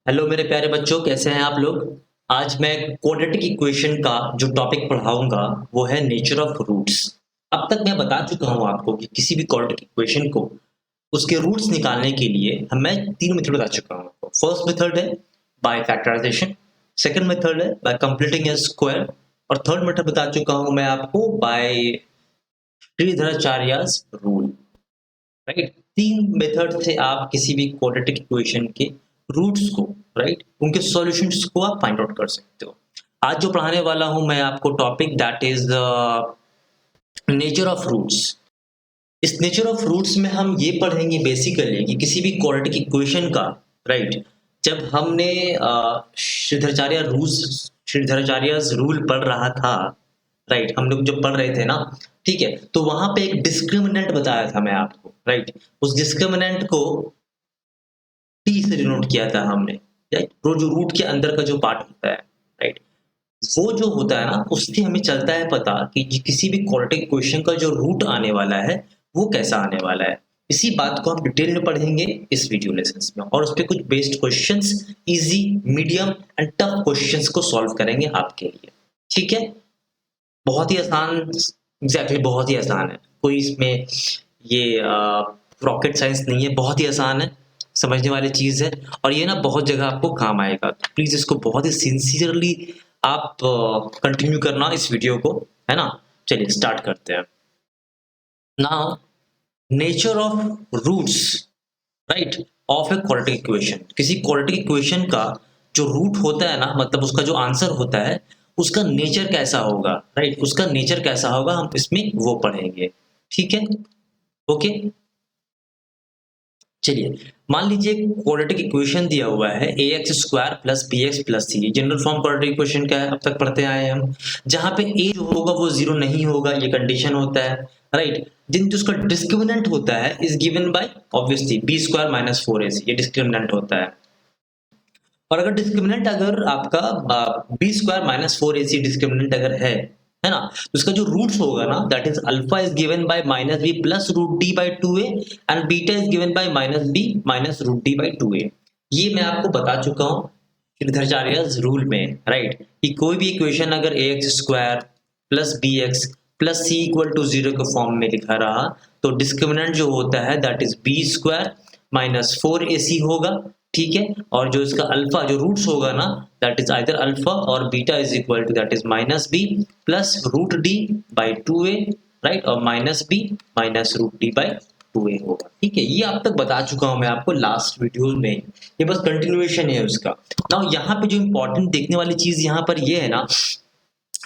Hello मेरे प्यारे बच्चों, कैसे हैं आप लोग। आज मैं क्वाड्रेटिक इक्वेशन का जो टॉपिक पढ़ाऊंगा वो है नेचर ऑफ रूट्स। अब तक मैं बता चुका हूं आपको कि किसी भी क्वाड्रेटिक इक्वेशन को उसके रूट्स निकालने के लिए मैं तीन मेथड बता चुका हूं आपको। फर्स्ट मेथड है बाय फैक्टराइजेशन, सेकंड मेथड है बाय कंप्लीटिंग ए स्क्वायर और थर्ड मेथड बता चुका हूं मैं आपको बाय श्रीधराचार्यस रूल। राइट, तीन मेथड से आप किसी भी क्वाड्रेटिक इक्वेशन के रूट्स को, राइट, उनके सॉल्यूशंस को आप फाइंड आउट कर सकते हो। आज जो पढ़ाने वाला हूं मैं आपको topic that is nature of roots. इस नेचर ऑफ रूट्स में हम ये पढ़ेंगे बेसिकली कि किसी भी क्वाड्रेटिक इक्वेशन का, राइट, जब हमने श्रीधराचार्य रूल पढ़ रहा था, राइट, हम लोग जब पढ़ रहे थे ना, ठीक है, तो वहां पे एक डिस्क्रिमिनेंट बताया था मैं आपको, राइट। उस डिस्क्रिमिनेंट को टी से डिनोट किया था हमने, राइट। वो जो रूट के अंदर का जो पार्ट होता है, राइट, वो जो होता है ना, उससे हमें चलता है पता कि किसी भी क्वाड्रेटिक इक्वेशन का जो रूट आने वाला है वो कैसा आने वाला है। इसी बात को हम डिटेल में पढ़ेंगे इस वीडियो लेसन में, और उस पर कुछ based questions, easy, medium and tough questions को सॉल्व करेंगे आपके लिए। ठीक है, बहुत ही आसान, एग्जैक्टली बहुत ही आसान है। कोई इसमें ये रॉकेट साइंस नहीं है, बहुत ही आसान है, समझने वाली चीज है, और ये ना बहुत जगह आपको काम आएगा। तो प्लीज इसको बहुत ही सिंसियरली आप कंटिन्यू करना इस वीडियो को, है ना। चलिए स्टार्ट करते हैं। Now nature of roots, right, of a quadratic equation. किसी क्वाड्रेटिक इक्वेशन का जो रूट होता है ना, मतलब उसका जो आंसर होता है, उसका नेचर कैसा होगा, राइट, उसका नेचर कैसा होगा हम इसमें वो पढ़ेंगे। ठीक है, ओके। चलिए मान लीजिए क्वाड्रेटिक इक्वेशन दिया हुआ है A X square plus B x plus C. General form quadratic equation का है, अब तक पढ़ते आए हैं हम, जहां पे ए जो होगा वो जीरो नहीं होगा, ये कंडीशन होता है, राइट। जिन जो उसका डिस्क्रिमिनेंट होता है is given by obviously B square minus four A C, ये डिस्क्रिमिनेंट होता है। और अगर डिस्क्रिमिनेंट अगर आपका बी स्क्वायर माइनस फोर ए सी डिस्क्रिमिनेंट अगर है ना, तो उसका जो रूट्स होगा ना, that is alpha is given by minus B plus root D by two A and beta is given by minus B minus root D by two A. ये मैं आपको बता चुका हूँ श्रीधराचार्य रूल में, राइट, कि कोई भी इक्वेशन अगर A X square plus B x plus C equal to zero के फॉर्म में लिखा रहा, तो डिस्क्रिमिनेंट जो होता है that is B square minus four A C होगा। ठीक है, और जो इसका अल्फा जो रूट्स होगा ना, दैट इज आइदर अल्फा और beta is equal to that is minus B plus root D by two A, right, और minus B minus root D by two A होगा। ठीक है, ये अब तक बता चुका हूं मैं आपको लास्ट वीडियो में, ये बस कंटिन्यूएशन है उसका। नाउ यहाँ पे जो इंपॉर्टेंट देखने वाली चीज यहाँ पर ये है ना,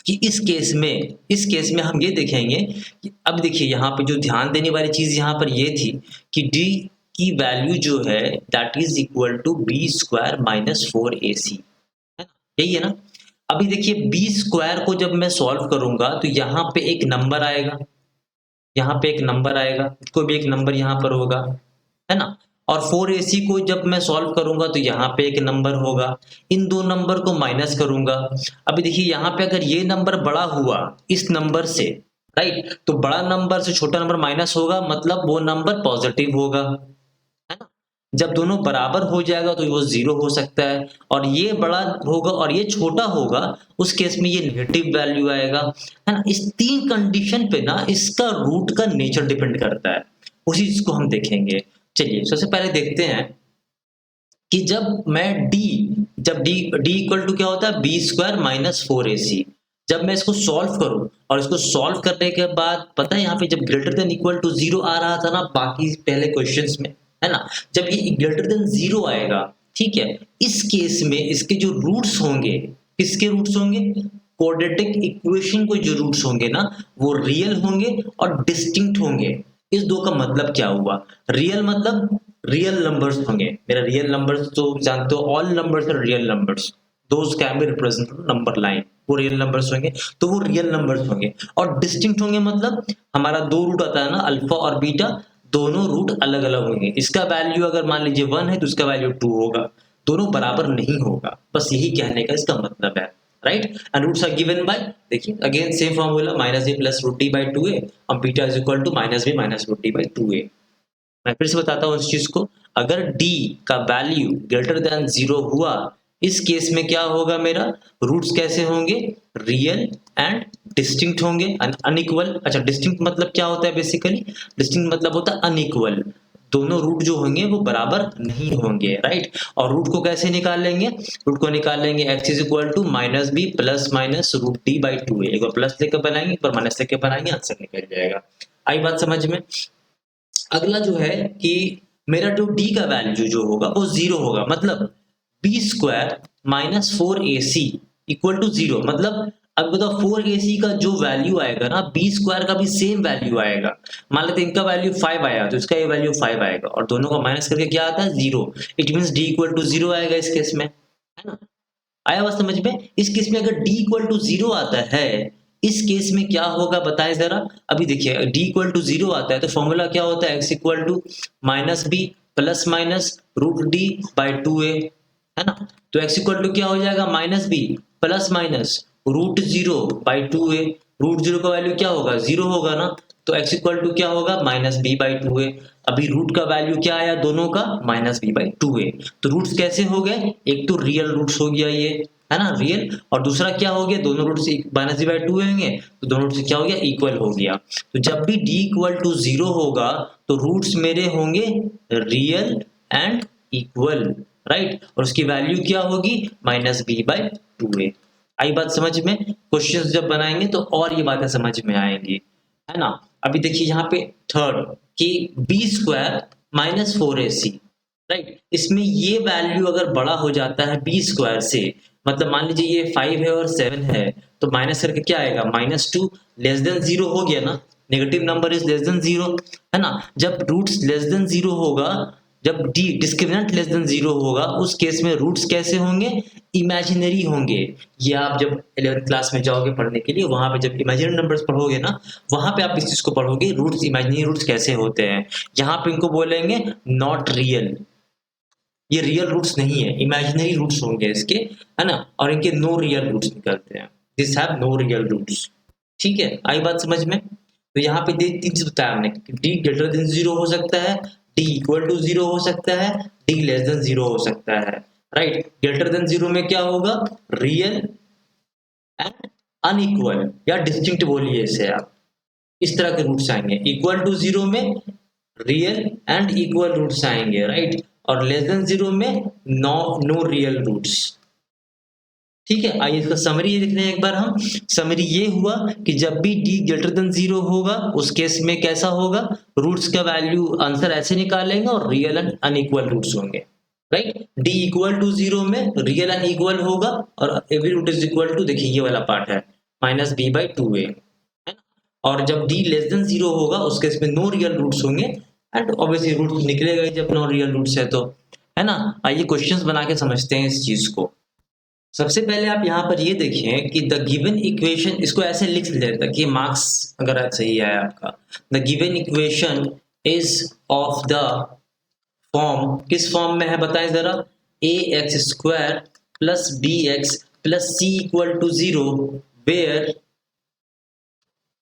कि इस केस में हम ये देखेंगे कि अब देखिए यहाँ पे जो ध्यान देने वाली चीज यहाँ पर ये थी कि डी की वैल्यू जो है that is equal to B square minus four A C, है ना, यही है ना। अभी देखिए बी स्क्वायर को जब मैं सॉल्व करूंगा तो यहाँ पे एक नंबर आएगा, यहाँ पे एक नंबर आएगा, कोई भी एक नंबर यहाँ पर होगा, है ना। और फोर ए सी को जब मैं सॉल्व करूंगा तो यहाँ पे एक नंबर होगा, इन दो नंबर को माइनस करूंगा। अभी देखिए यहाँ पे अगर ये नंबर बड़ा हुआ इस नंबर से, राइट, तो बड़ा नंबर से छोटा नंबर माइनस होगा, मतलब वो नंबर पॉजिटिव होगा, है ना। जब दोनों बराबर हो जाएगा तो वो जीरो हो सकता है, और ये बड़ा होगा और ये छोटा होगा, उस केस में ये नेगेटिव वैल्यू आएगा, है ना। इस तीन कंडीशन पे ना इसका रूट का नेचर डिपेंड करता है, उसी चीज को हम देखेंगे। चलिए सबसे पहले देखते हैं कि जब डी इक्वल टू क्या होता है बी स्क्वायर माइनस फोर ए सी, जब मैं इसको सॉल्व करूं और इसको सॉल्व करने के बाद पता है यहाँ पे जब greater than equal to zero आ रहा था ना बाकी पहले क्वेश्चंस में, है ना, जब ये ग्रेटर देन जीरो आएगा, ठीक है, इस केस में इसके जो रूट्स होंगे, किसके रूट्स होंगे, क्वाड्रेटिक इक्वेशन को जो रूट्स होंगे ना वो रियल होंगे और डिस्टिंक्ट होंगे। इस दो का मतलब क्या हुआ, रियल मतलब रियल नंबर्स होंगे, मेरा रियल नंबर्स तो जानते हो all numbers are real numbers, those can be represented number line, वो रियल नंबर्स होंगे, तो वो रियल नंबर्स होंगे। और डिस्टिंक्ट होंगे मतलब हमारा दो रूट आता है ना अल्फा और बीटा, दोनों रूट अलग अलग होंगे, इसका वैल्यू अगर मान लीजिए वन है तो इसका वैल्यू टू होगा, दोनों बराबर नहीं होगा, बस यही कहने का इसका मतलब है, right. And roots are given by, देखिए again same formula minus A plus root D by two ए और beta is equal to minus B minus root D by two A. मैं फिर से बताता हूँ इस चीज को, अगर d का वैल्यू ग्रेटर देन 0 हुआ, इस केस में क्या होगा, मेरा रूट्स कैसे होंगे, रियल एंड डिस्टिंक्ट होंगे, अनइक्वल। अच्छा, डिस्टिंक्ट मतलब क्या होता है, बेसिकली डिस्टिंक्ट मतलब होता है अनइक्वल, दोनों रूट जो होंगे वो बराबर नहीं होंगे, राइट। और रूट को कैसे निकाल लेंगे, रूट को निकाल लेंगे x is equal to minus B plus minus root D by two A, एक बार प्लस लेकर बनाएंगे, एक बार माइनस लेकर बनाएंगे, आंसर निकल जाएगा। आई बात समझ में। अगला जो है कि मेरा जो d का वैल्यू जो होगा वो 0 होगा, मतलब b square minus four A c equal to 0, मतलब अब बताओ 4ac का जो वैल्यू आएगा ना, बी स्क्वायर का भी सेम वैल्यू आएगा। मान लेते हैं इनका वैल्यू 5 आया तो इसका ये वैल्यू 5 आएगा, और दोनों का माइनस करके क्या आता है, 0। It means d equal to 0 आएगा इस केस में, है ना। आया बात समझ में। इस केस में अगर d इक्वल टू 0 आता है, इस केस में क्या होगा बताएं जरा। अभी देखिए d इक्वल टू 0 आता है तो फॉर्मूला क्या होता है, x equal to minus B plus minus root D by two A, है ना। तो x इक्वल टू क्या हो जाएगा, minus B plus minus root 0 by two A, root 0 का वैल्यू क्या होगा, 0 होगा ना, तो x इक्वल टू क्या होगा, माइनस बी बाई टू ए। अभी रूट का वैल्यू क्या आया दोनों का, माइनस बी बाई टू ए। तो रूट्स कैसे हो गए, एक तो रियल रूट्स हो गया ये, है ना, रियल, और दूसरा क्या हो गया, दोनों roots minus B by two होंगे तो दोनों रूट्स क्या हो गया, इक्वल हो गया। तो जब भी d इक्वल टू 0 होगा तो रूट्स मेरे होंगे रियल एंड इक्वल, राइट, और उसकी वैल्यू क्या होगी, माइनस बी बाई टू ए। आई बात समझ में। क्वेश्चंस जब बनाएंगे तो और ये बातें समझ में आएंगी, है ना। अभी देखिए यहाँ पे थर्ड कि बी स्क्वायर माइनस फोर ए सी, राइट, इसमें ये वैल्यू अगर बड़ा हो जाता है बी स्क्वायर से, मतलब मान लीजिए ये 5 है और 7 है, तो माइनस करके क्या आएगा, माइनस टू, लेस देन 0 हो गया ना, negative number is less than 0, है ना। जब रूट्स लेस देन 0 होगा, जब डी डिस्क्रिमिनेंट लेस देन 0 होगा, उस केस में रूट्स कैसे होंगे, इमेजिनरी होंगे। ये आप जब 11th क्लास में जाओगे पढ़ने के लिए, वहां पे जब इमेजिनरी नंबर्स पढ़ोगे ना, वहां पे आप इस चीज को पढ़ोगे, रूट्स इमेजिनरी रूट्स कैसे होते हैं। यहाँ पे इनको बोलेंगे नॉट रियल, ये रियल रूट्स नहीं है, इमेजिनरी रूट्स होंगे इसके, है ना, और इनके नो रियल रूट्स निकलते हैं, this have no real roots. ठीक है, आई बात समझ में। तो यहाँ पे तीन चीज बताया हमने, डी ग्रेटर देन 0 हो सकता है, डी इक्वल टू 0 हो सकता है, डी लेस देन 0 हो सकता है, राइट। ग्रेटर देन 0 में क्या होगा, रियल एंड अनइक्वल या डिस्टिंक्ट बोलिए इसे आप, इस तरह के रूट्स आएंगे। इक्वल टू 0 में रियल एंड इक्वल रूट्स आएंगे, राइट, और लेस देन 0 में नो रियल रूट्स। ठीक है, आइए इसका समरी ये लिख रहे हैं एक बार हम। समरी ये हुआ कि जब भी d ग्रेटर देन 0 होगा, उस केस में कैसा होगा, रूट्स का वैल्यू आंसर ऐसे निकालेंगे और रियल एंड अनइक्वल रूट्स होंगे, राइट। d इक्वल टू 0 में रियल एंड इक्वल होगा, और every root is equal to, देखिए ये वाला पार्ट है, माइनस बी बाई टू ए, और जब d लेस देन 0 होगा, उस केस में नो रियल रूट्स होंगे, एंड ऑब्वियसली रूट निकलेगा ही जब नो रियल रूट्स है तो, है ना। आइए क्वेश्चंस बना के समझते हैं इस चीज को। सबसे पहले आप यहाँ पर ये देखें कि द गिवन इक्वेशन, इसको ऐसे लिख लेते ताकि मार्क्स अगर सही आए आपका। The given equation is of the form, किस फॉर्म में है बताएं जरा, A X square plus B x plus C equal to 0, where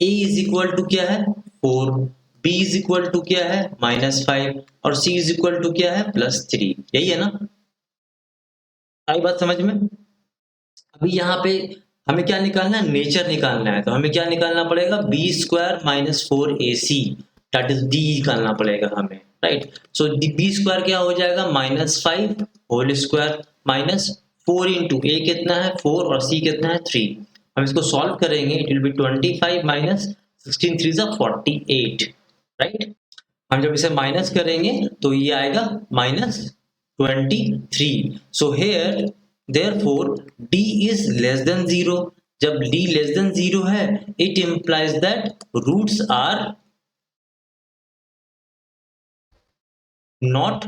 A is equal to क्या है 4, बी इज इक्वल टू क्या है -5, और सी इज इक्वल टू क्या है +3। यही है ना, आई बात समझ में। अभी यहाँ पे हमें क्या निकालना है, नेचर निकालना है, तो हमें क्या निकालना पड़ेगा, b square minus four A c, that is d निकालना पड़ेगा हमें, राइट। सो बी स्क्वायर क्या हो जाएगा, -5 whole square minus 4 into A कितना है 4 और सी कितना है 3। हम इसको सॉल्व करेंगे, इट विल बी 25 माइनस 16 3 ज़ा 48, राइट। हम जब इसे माइनस करेंगे तो ये आएगा -23। So here therefore d is less than 0। जब d less than 0 है, it implies that roots are not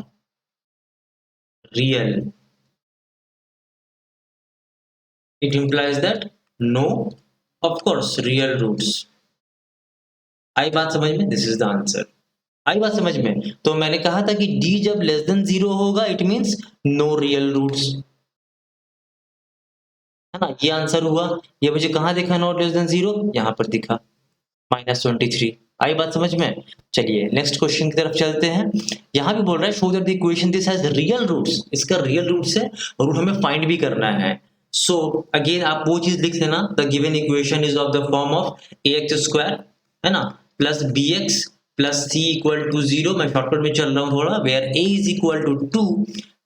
real। it implies that no of course real roots। आई बात समझ में, दिस इज द आंसर। आई बात समझ में। तो मैंने कहा था कि d जब लेस देन 0 होगा, it means no real roots, है ना, ये आंसर हुआ। ये मुझे कहाँ दिखा नॉट लेस देन 0, यहाँ पर दिखा -23। आई बात समझ में? चलिए नेक्स्ट क्वेश्चन की तरफ चलते हैं। यहाँ भी बोल रहा है show that the equation this has real roots, इसका रियल रूट्स है और रूट हमें फाइंड भी करना है। सो अगेन आप वो चीज लिख लेना, the given equation is of the form of ax square, है ना, plus bx plus c equal to 0, मैं शॉर्टकट में चल रहा हूँ थोड़ा, where a is equal to 2,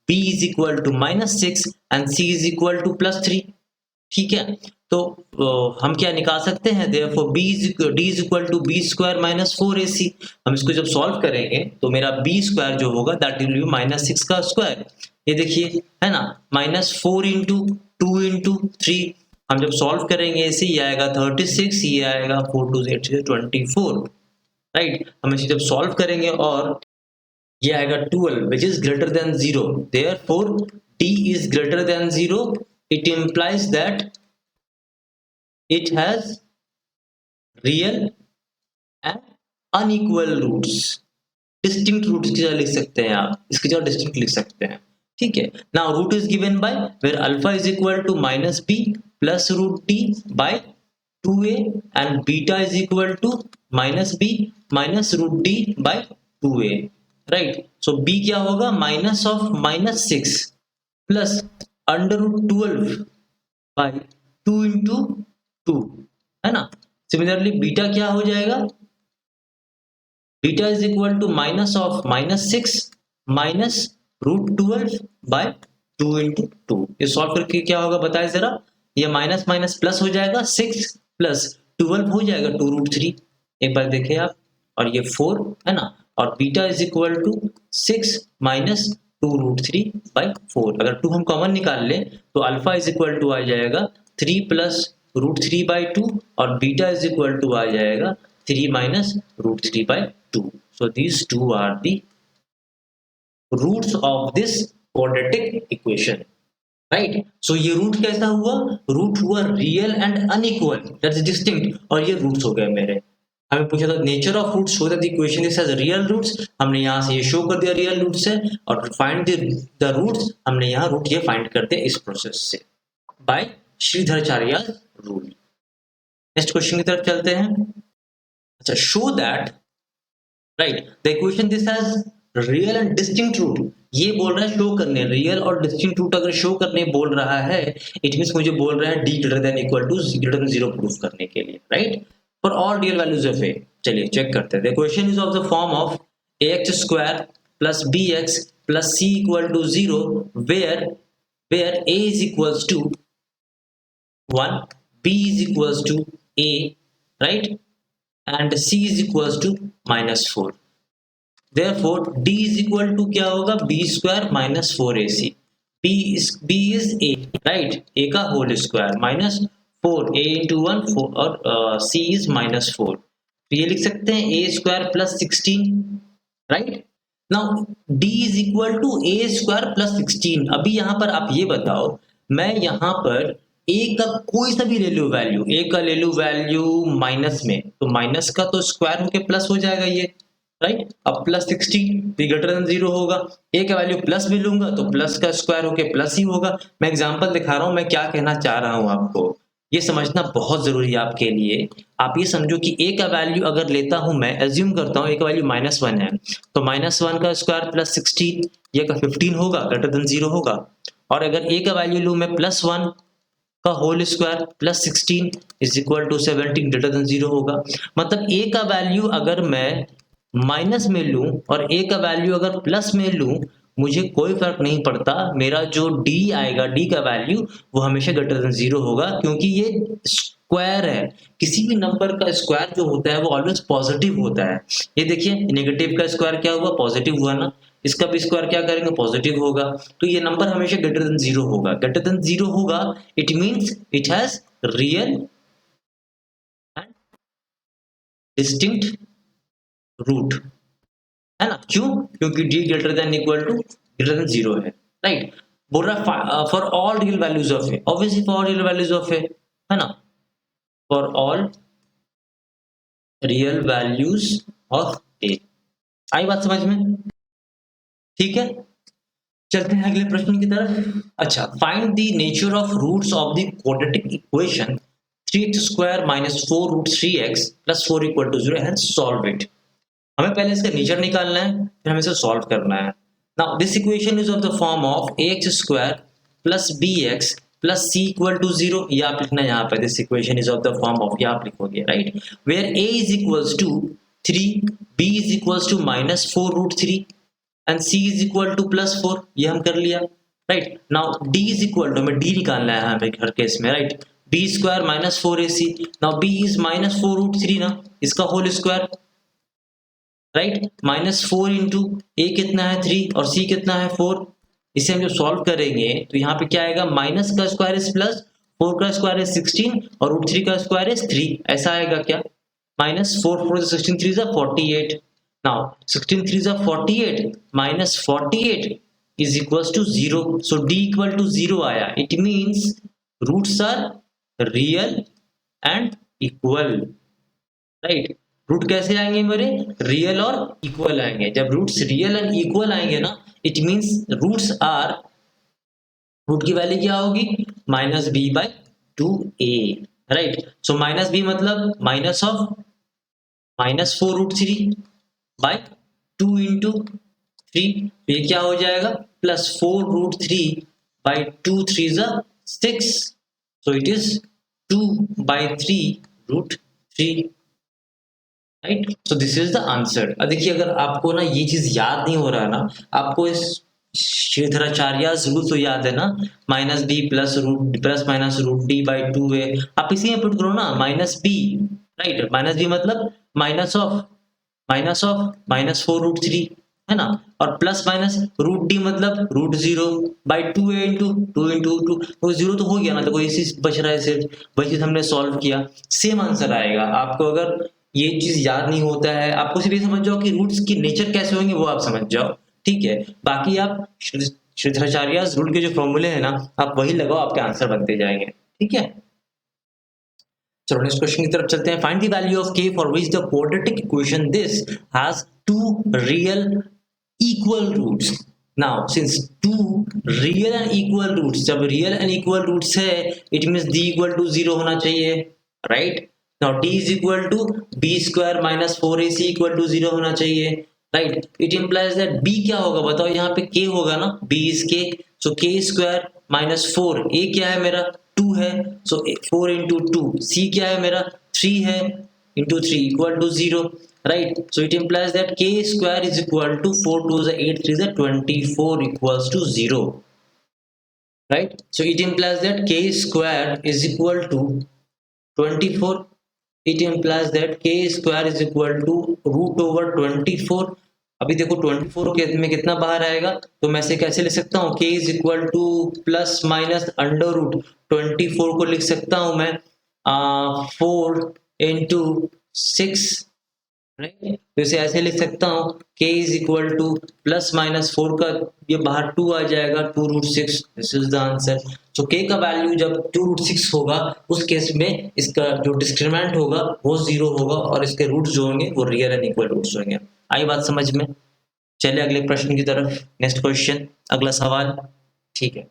b is equal to -6 and c is equal to +3। ठीक है, तो हम क्या निकाल सकते हैं, therefore d is equal to b square minus 4ac। हम इसको जब सॉल्व करेंगे तो मेरा b स्क्वायर जो होगा दैट विल बी -6 का स्क्वायर, ये देखिए है ना, -4 इंटू 2 इंटू 3, हम जब सॉल्व करेंगे इसे ये आएगा 36, ये आएगा 4 2 8 24, राइट। हम इसे जब सॉल्व करेंगे और ये आएगा 12 which is greater than 0, therefore d is greater than 0, it implies that it has real and unequal roots। Distinct roots की जगह लिख सकते हैं आप, इसकी जगह डिस्टिंक्ट लिख सकते हैं। ठीक है, now root is given by where alpha is equal to -b plus root d by 2a and beta is equal to -b minus root d by 2a, right. So b क्या होगा, minus of -6 plus √12 by 2 into 2, है ना। Similarly beta क्या हो जाएगा, beta is equal to minus of -6 minus √12 by 2 into 2। ये solve करके क्या होगा बताए जरा, ये माइनस माइनस प्लस हो जाएगा, 6 प्लस 12 हो जाएगा 2√3, एक बार देखिए आप, और ये 4 है ना, और beta is equal to 6 minus 2√3 by 4। अगर 2 हम कॉमन निकाल लें तो अल्फा इज इक्वल टू आ जाएगा 3 प्लस √3 बाय 2 और बीटा इज इक्वल टू आ जाएगा 3 minus √3 by 2। So these two are the roots of this quadratic equation, right? So ये root कैसा हुआ, root हुआ real and unequal, that's distinct, और ये roots हो गए मेरे। हमें पूछा था nature of roots, show that the equation this has real roots, हमने यहाँ से ये show कर दिया real roots है, और find the roots, हमने यहाँ root ये find कर दिया इस process से by Sridharacharya rule। Next question की तरफ चलते हैं। अच्छा, show that, right, the equation this has real and distinct root, ये बोल रहा है शो करने, रियल और डिस्टिंक्ट रूट अगर शो करने बोल रहा है, इट मींस मुझे बोल रहा है d greater than equal to greater than 0 proof करने के लिए, right, for all real values of a। चलिए चेक करते हैं। The equation is of the form of ax square plus bx plus c equal to 0 where a is equals to 1, b is equals to a, right, and c is equals to -4, therefore d is equal to क्या होगा, b square minus 4ac, b is a, right, a का whole square minus 4, a into 1 4, और c is -4, तो ये लिख सकते हैं a square plus 16, right। now d is equal to a square plus 16। अभी यहाँ पर आप ये बताओ, मैं यहाँ पर a का कोई सा भी ले लो वैल्यू, a का ले लो वैल्यू माइनस में, तो माइनस का तो स्क्वायर होके प्लस हो जाएगा ये, राइट। अब प्लस 16 ग्रेटर देन 0 होगा, a का वैल्यू प्लस भी लूंगा तो प्लस का स्क्वायर होके प्लस ही होगा। मैं एग्जांपल दिखा रहा हूं, मैं क्या कहना चाह रहा हूं आपको, ये समझना बहुत जरूरी है आपके लिए। आप ये समझो कि a का वैल्यू अगर लेता हूं, मैं एज्यूम करता हूं a का वैल्यू -1 है, तो -1 का स्क्वायर प्लस 16, ये का 15 होगा, ग्रेटर देन 0 होगा। और अगर a का वैल्यू लूं मैं +1 का whole square plus 16 is equal to 17, greater than 0 होगा। मतलब a का वैल्यू अगर मैं माइनस में लूं और a का वैल्यू अगर प्लस में लूं, मुझे कोई फर्क नहीं पड़ता, मेरा जो d आएगा, d का वैल्यू वो हमेशा ग्रेटर देन 0 होगा, क्योंकि ये स्क्वायर है। किसी भी नंबर का स्क्वायर जो होता है वो ऑलवेज पॉजिटिव होता है। ये देखिए, नेगेटिव का स्क्वायर क्या हुआ, पॉजिटिव हुआ ना, इसका भी स्क्वायर क्या करेंगे, पॉजिटिव होगा, तो ये नंबर हमेशा ग्रेटर देन 0 होगा। ग्रेटर देन 0 होगा, it means it has real and distinct root, है ना। क्यों, क्योंकि d greater than equal to greater than 0 है, राइट। बोल रहा for all real values of A, obviously for all real values of A, है ना, for all real values of A. आई बात समझ में, ठीक है। चलते हैं अगले प्रश्न की तरफ। अच्छा, find the nature of roots of the quadratic equation 3x² minus 4 root 3x plus 4 equal to 0 and solve it. हमें पहले इसका नीचर निकालना है, फिर हमें इसे सॉल्व करना है. Now this equation is of the form of ax² plus bx plus c equal to 0. ये आप लिखना है यहाँ पे. This equation is of the form of, ये आप लिखोगे, right? Where a is equals to 3, b is equals to minus 4 root 3 and c is equal to plus 4. ये हम कर लिया, right? Now d is equal to, हमें d निकालना है हमें हर केस में, right? b square minus 4ac. Now b is minus 4 root 3 ना, इसका whole square, right? Minus 4 into A कितना है 3 और सी कितना है 4. इसे हम जब सॉल्व करेंगे तो यहाँ पे क्या आएगा, माइनस का स्क्वायर इज प्लस, 4 का स्क्वायर इज 16 और रूट 3 का स्क्वायर इज 3. ऐसा आएगा क्या? Minus 4 4 16 3 is 48. Now 16 3 is 48 minus 48 is equals to 0. So d equal to 0 आया. It means roots are real and equal, right? Root कैसे आएंगे मेरे? रियल और इक्वल आएंगे. जब रूट्स रियल एंड इक्वल आएंगे ना, it means roots are, root की वैल्यू क्या होगी? Minus B by 2a, right? So minus B मतलब minus of minus 4 root 3 by 2 into 3. ये क्या हो जाएगा? Plus 4 root 3 by 2 3 is 6. So it is 2 by 3 root 3, राइट? So this is the answer. अब देखिए, अगर आपको ना ये चीज याद नहीं हो रहा है ना, आपको इस श्रीधराचार्यस रूल तो याद है ना, minus B plus root plus minus root D by 2a. आप इसी में पुट करो ना, minus b, right? Minus B मतलब माइनस ऑफ माइनस 4 रूट 3 है ना, और प्लस माइनस रूट डी मतलब root 0 by 2a into 2 into 2. तो 0 तो हो गया ना, तो कोई इसी बच रहा है सिर्फ, वही चीज हमने सॉल्व किया. सेम आंसर आएगा. आपको अगर ये चीज याद नहीं होता है, आपको सिर्फ ये समझ जाओ कि रूट्स की नेचर कैसे होंगे वो आप समझ जाओ, ठीक है? बाकी आप श्रीधराचार्यस रूल के जो फॉर्मूले हैं ना, आप वही लगाओ, आपके आंसर बनते जाएंगे, ठीक है? चलो नेक्स्ट क्वेश्चन की तरफ चलते हैं. Find the value of k for which the quadratic equation this has two real equal roots. Now since two real and equal roots, जब रियल एंड इक्वल रूट्स है, it means d equal to 0 होना चाहिए, right? Now d is equal to b square minus 4ac equal to 0 होना चाहिए, right? It implies that b क्या होगा बताओ? यहाँ पे k होगा ना, b is k, so k square minus 4, a क्या है मेरा? 2 है, so 4 into 2, c क्या है मेरा? 3 है, into 3 equal to 0, right? So it implies that k square is equal to 4 2 is 8 3 is 24 equals to 0, right? So it implies that k square is equal to 24. It implies that k square is equal to root over 24. अभी देखो 24 में कितना बाहर आएगा, तो मैं से कैसे लिख सकता हूँ? k is equal to plus minus under root 24 को लिख सकता हूँ मैं 4 into 6, राइट? तो इसे ऐसे लिख सकता हूँ, k is equal to plus minus 4 का ये बाहर 2 आ जाएगा, 2 root 6. This is the answer. तो k का वैल्यू जब 2 रूट 6 होगा, उस केस में इसका जो डिस्क्रिमिनेंट होगा वो 0 होगा और इसके रूट्स जो होंगे वो रियल एंड इक्वल रूट्स होंगे. आई बात समझ में? चलिए अगले प्रश्न की तरफ. नेक्स्ट क्वेश्चन, अगला सवाल, ठीक है.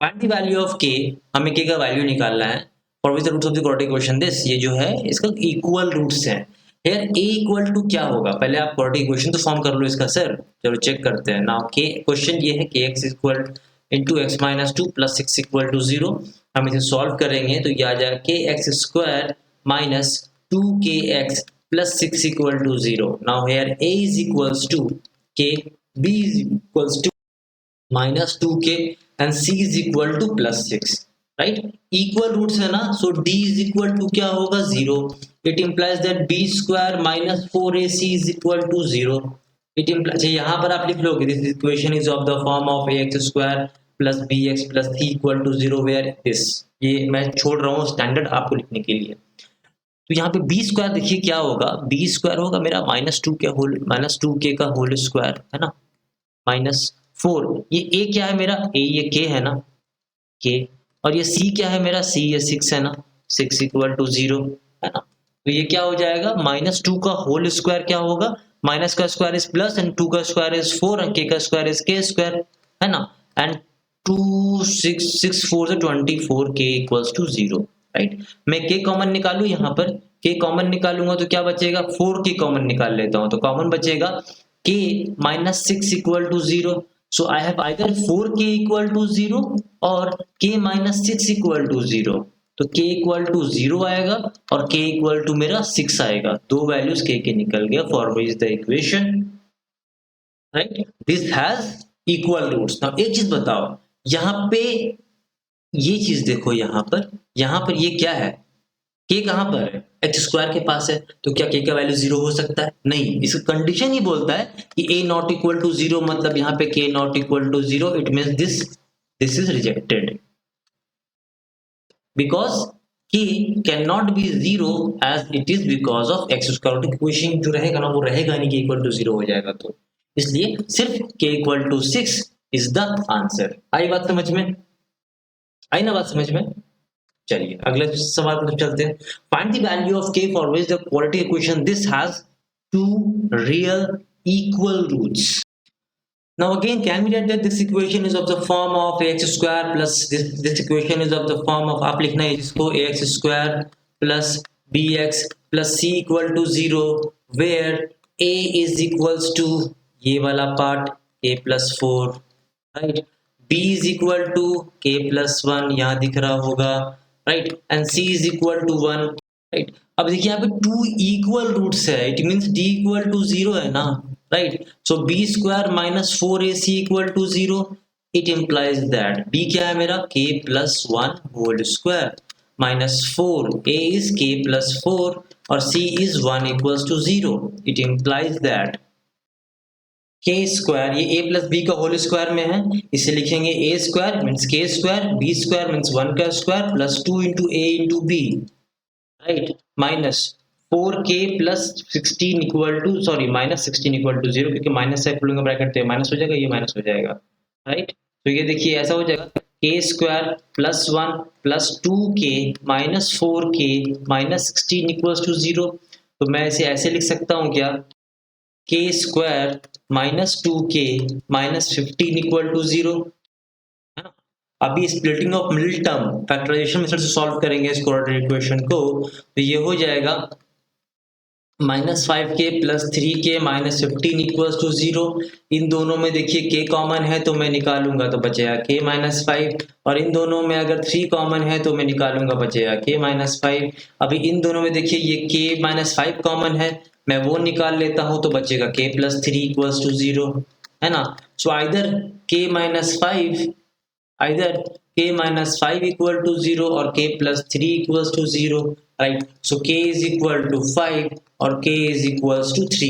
Find the value of k. हमें k का वैल्यू निकालना है for which the roots of the quadratic equation this. ये जो है इसका इक्वल रूट्स हैं. Here a इक्वल टू क्या होगा? पहले आप क्वाड्रेटिक इक्वेशन तो फॉर्म कर लो इसका सर. चलो चेक करते हैं. नाउ k क्वेश्चन ये है kx equal into x minus 2 plus 6 equal to 0. हम इसे सॉल्व करेंगे तो ये आ जाएगा kx square minus 2kx plus 6 equal to 0. Now here a is equals to k, b is equals to minus 2k and c is equal to plus 6, right? Equal roots है ना, so d is equal to क्या होगा? 0. It implies that b square minus 4ac is equal to 0. It implies, यहाँ पर आप लिख लोगे this equation is of the form of ax square plus bx plus c equal to 0 where this, ये मैं छोड़ रहा हूँ स्टैंडर्ड आपको लिखने के लिए. तो यहाँ पे b स्क्वायर देखिए क्या होगा? b स्क्वायर होगा मेरा माइनस 2k का होल स्क्वायर है ना, माइनस 4. ये a क्या है मेरा? a ये k है ना, k, और ये c क्या है मेरा? c ये 6 है ना, 6 इक्वल टू 0 है ना. तो ये क्या हो जाएगा? माइनस 2 का होल स्क्वायर क्या होगा? माइनस का स्क्वायर इज प्लस एंड 2 का स्क्वायर इज 4 एंड k का स्क्वायर इज k स्क्वायर है ना, एंड 2 6 6 4 से 24 k इक्वल्स टू 0, राइट। मैं k कॉमन निकालू, यहाँ पर k कॉमन निकालूंगा तो क्या बचेगा, 4k कॉमन निकाल लेता हूं तो कॉमन बचेगा k minus 6 equal to 0। So I have either 4k equal to 0 और k माइनस 6 इक्वल टू 0। तो k इक्वल टू 0 आएगा और k इक्वल टू मेरा 6 आएगा, दो वैल्यूज k के निकल गया। For is the equation, right, this has equal roots. Now एक चीज बताओ, यहाँ पे ये चीज देखो, यहाँ पर ये क्या है, k कहाँ पर है, एक्स स्क्वायर के पास है, तो क्या k का वैल्यू 0 हो सकता है? नहीं, इसका कंडीशन ही बोलता है कि a नॉट इक्वल टू 0, मतलब यहाँ पे k not equal to 0, it means this is rejected because k can not be 0 as it is because of x square. Equation जो रहेगा ना वो रहेगा नहीं, k इक्वल टू 0 हो जाएगा, तो इसलिए सिर्फ k equal to 6 is the answer. आई बात समझ में? आई ना बात समझ में? चलिए अगले सवाल पर चलते हैं। Find the value of k for which the quadratic equation this has two real equal roots. Now again, can we write that this equation is of the form of ax square plus this equation is of the form of, आप लिखना है इसको ax square plus bx plus c equal to 0 where a is equals to ये वाला part a plus 4, right, b is equal to k plus 1 यहाँ दिख रहा होगा, right, and c is equal to 1, right। अब देखिए यहाँ पे टू इक्वल रूट्स है, it means d equal to 0 है ना, right. So b square minus 4ac equal to 0, it implies that b क्या है मेरा, k plus 1 whole square minus 4, a is k plus 4 और c is 1 equals to 0, it implies that k square, ये a plus b का whole square में है, इसे लिखेंगे a square means k square, b square means 1 का square plus 2 into a into b, right, minus 4k plus 16 equal to, sorry minus 16 equal to 0, क्योंकि minus से खुलेंगे ब्रैकेट तो माइनस हो जाएगा, ये माइनस हो जाएगा, राइट। तो ये देखिए ऐसा हो जाएगा k square plus 1 plus 2k minus 4k minus 16 equals to 0। तो मैं इसे ऐसे लिख सकता हूँ क्या, k square minus 2k minus 15 equal to 0। अभी splitting of middle term factorisation method से सॉल्व करेंगे इस क्वाड्रेटिक इक्वेशन को, तो ये हो जाएगा minus 5k plus 3k minus 15 equals to 0। इन दोनों में देखिए k कॉमन है तो मैं निकालूंगा तो बचेगा k माइनस 5, और इन दोनों में अगर 3 कॉमन है तो मैं निकालूंगा बचेगा k माइनस 5। अभी इन दोनों में देखिए ये k माइनस 5 कॉमन है, मैं वो निकाल लेता हूँ तो बचेगा k प्लस 3 इक्वल्स टू 0, है ना। So either k minus 5, either k minus 5 equal to 0 or k plus 3 equals to 0, right। So k is equal to 5 और k is equals to 3,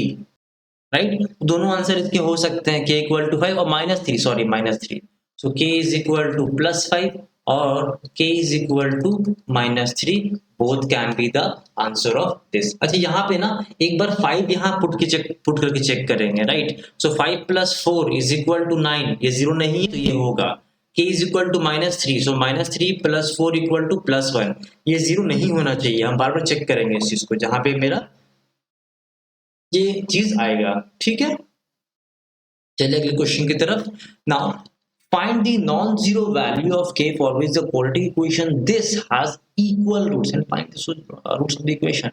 right। दोनों आंसर इसके हो सकते हैं, k equal to 5 और minus 3, sorry minus 3। So k is equal to plus 5 और k is equal to minus 3, both can be the answer of this। अच्छा यहाँ पे ना एक बार 5 यहाँ पुट करके चेक करेंगे, right. So 5 plus 4 is equal to 9, ये 0 नहीं है तो ये होगा k is equal to minus 3, so minus 3 plus 4 equal to plus 1, ये 0 नहीं होना चाहिए, हम बार बार चेक करेंगे इस चीज को जहां पे मेरा ये चीज आएगा, ठीक है। चलिए अगले क्वेश्चन की तरफ। Now find the non zero value of k for which the quadratic equation this has equal roots and find the roots of the equation.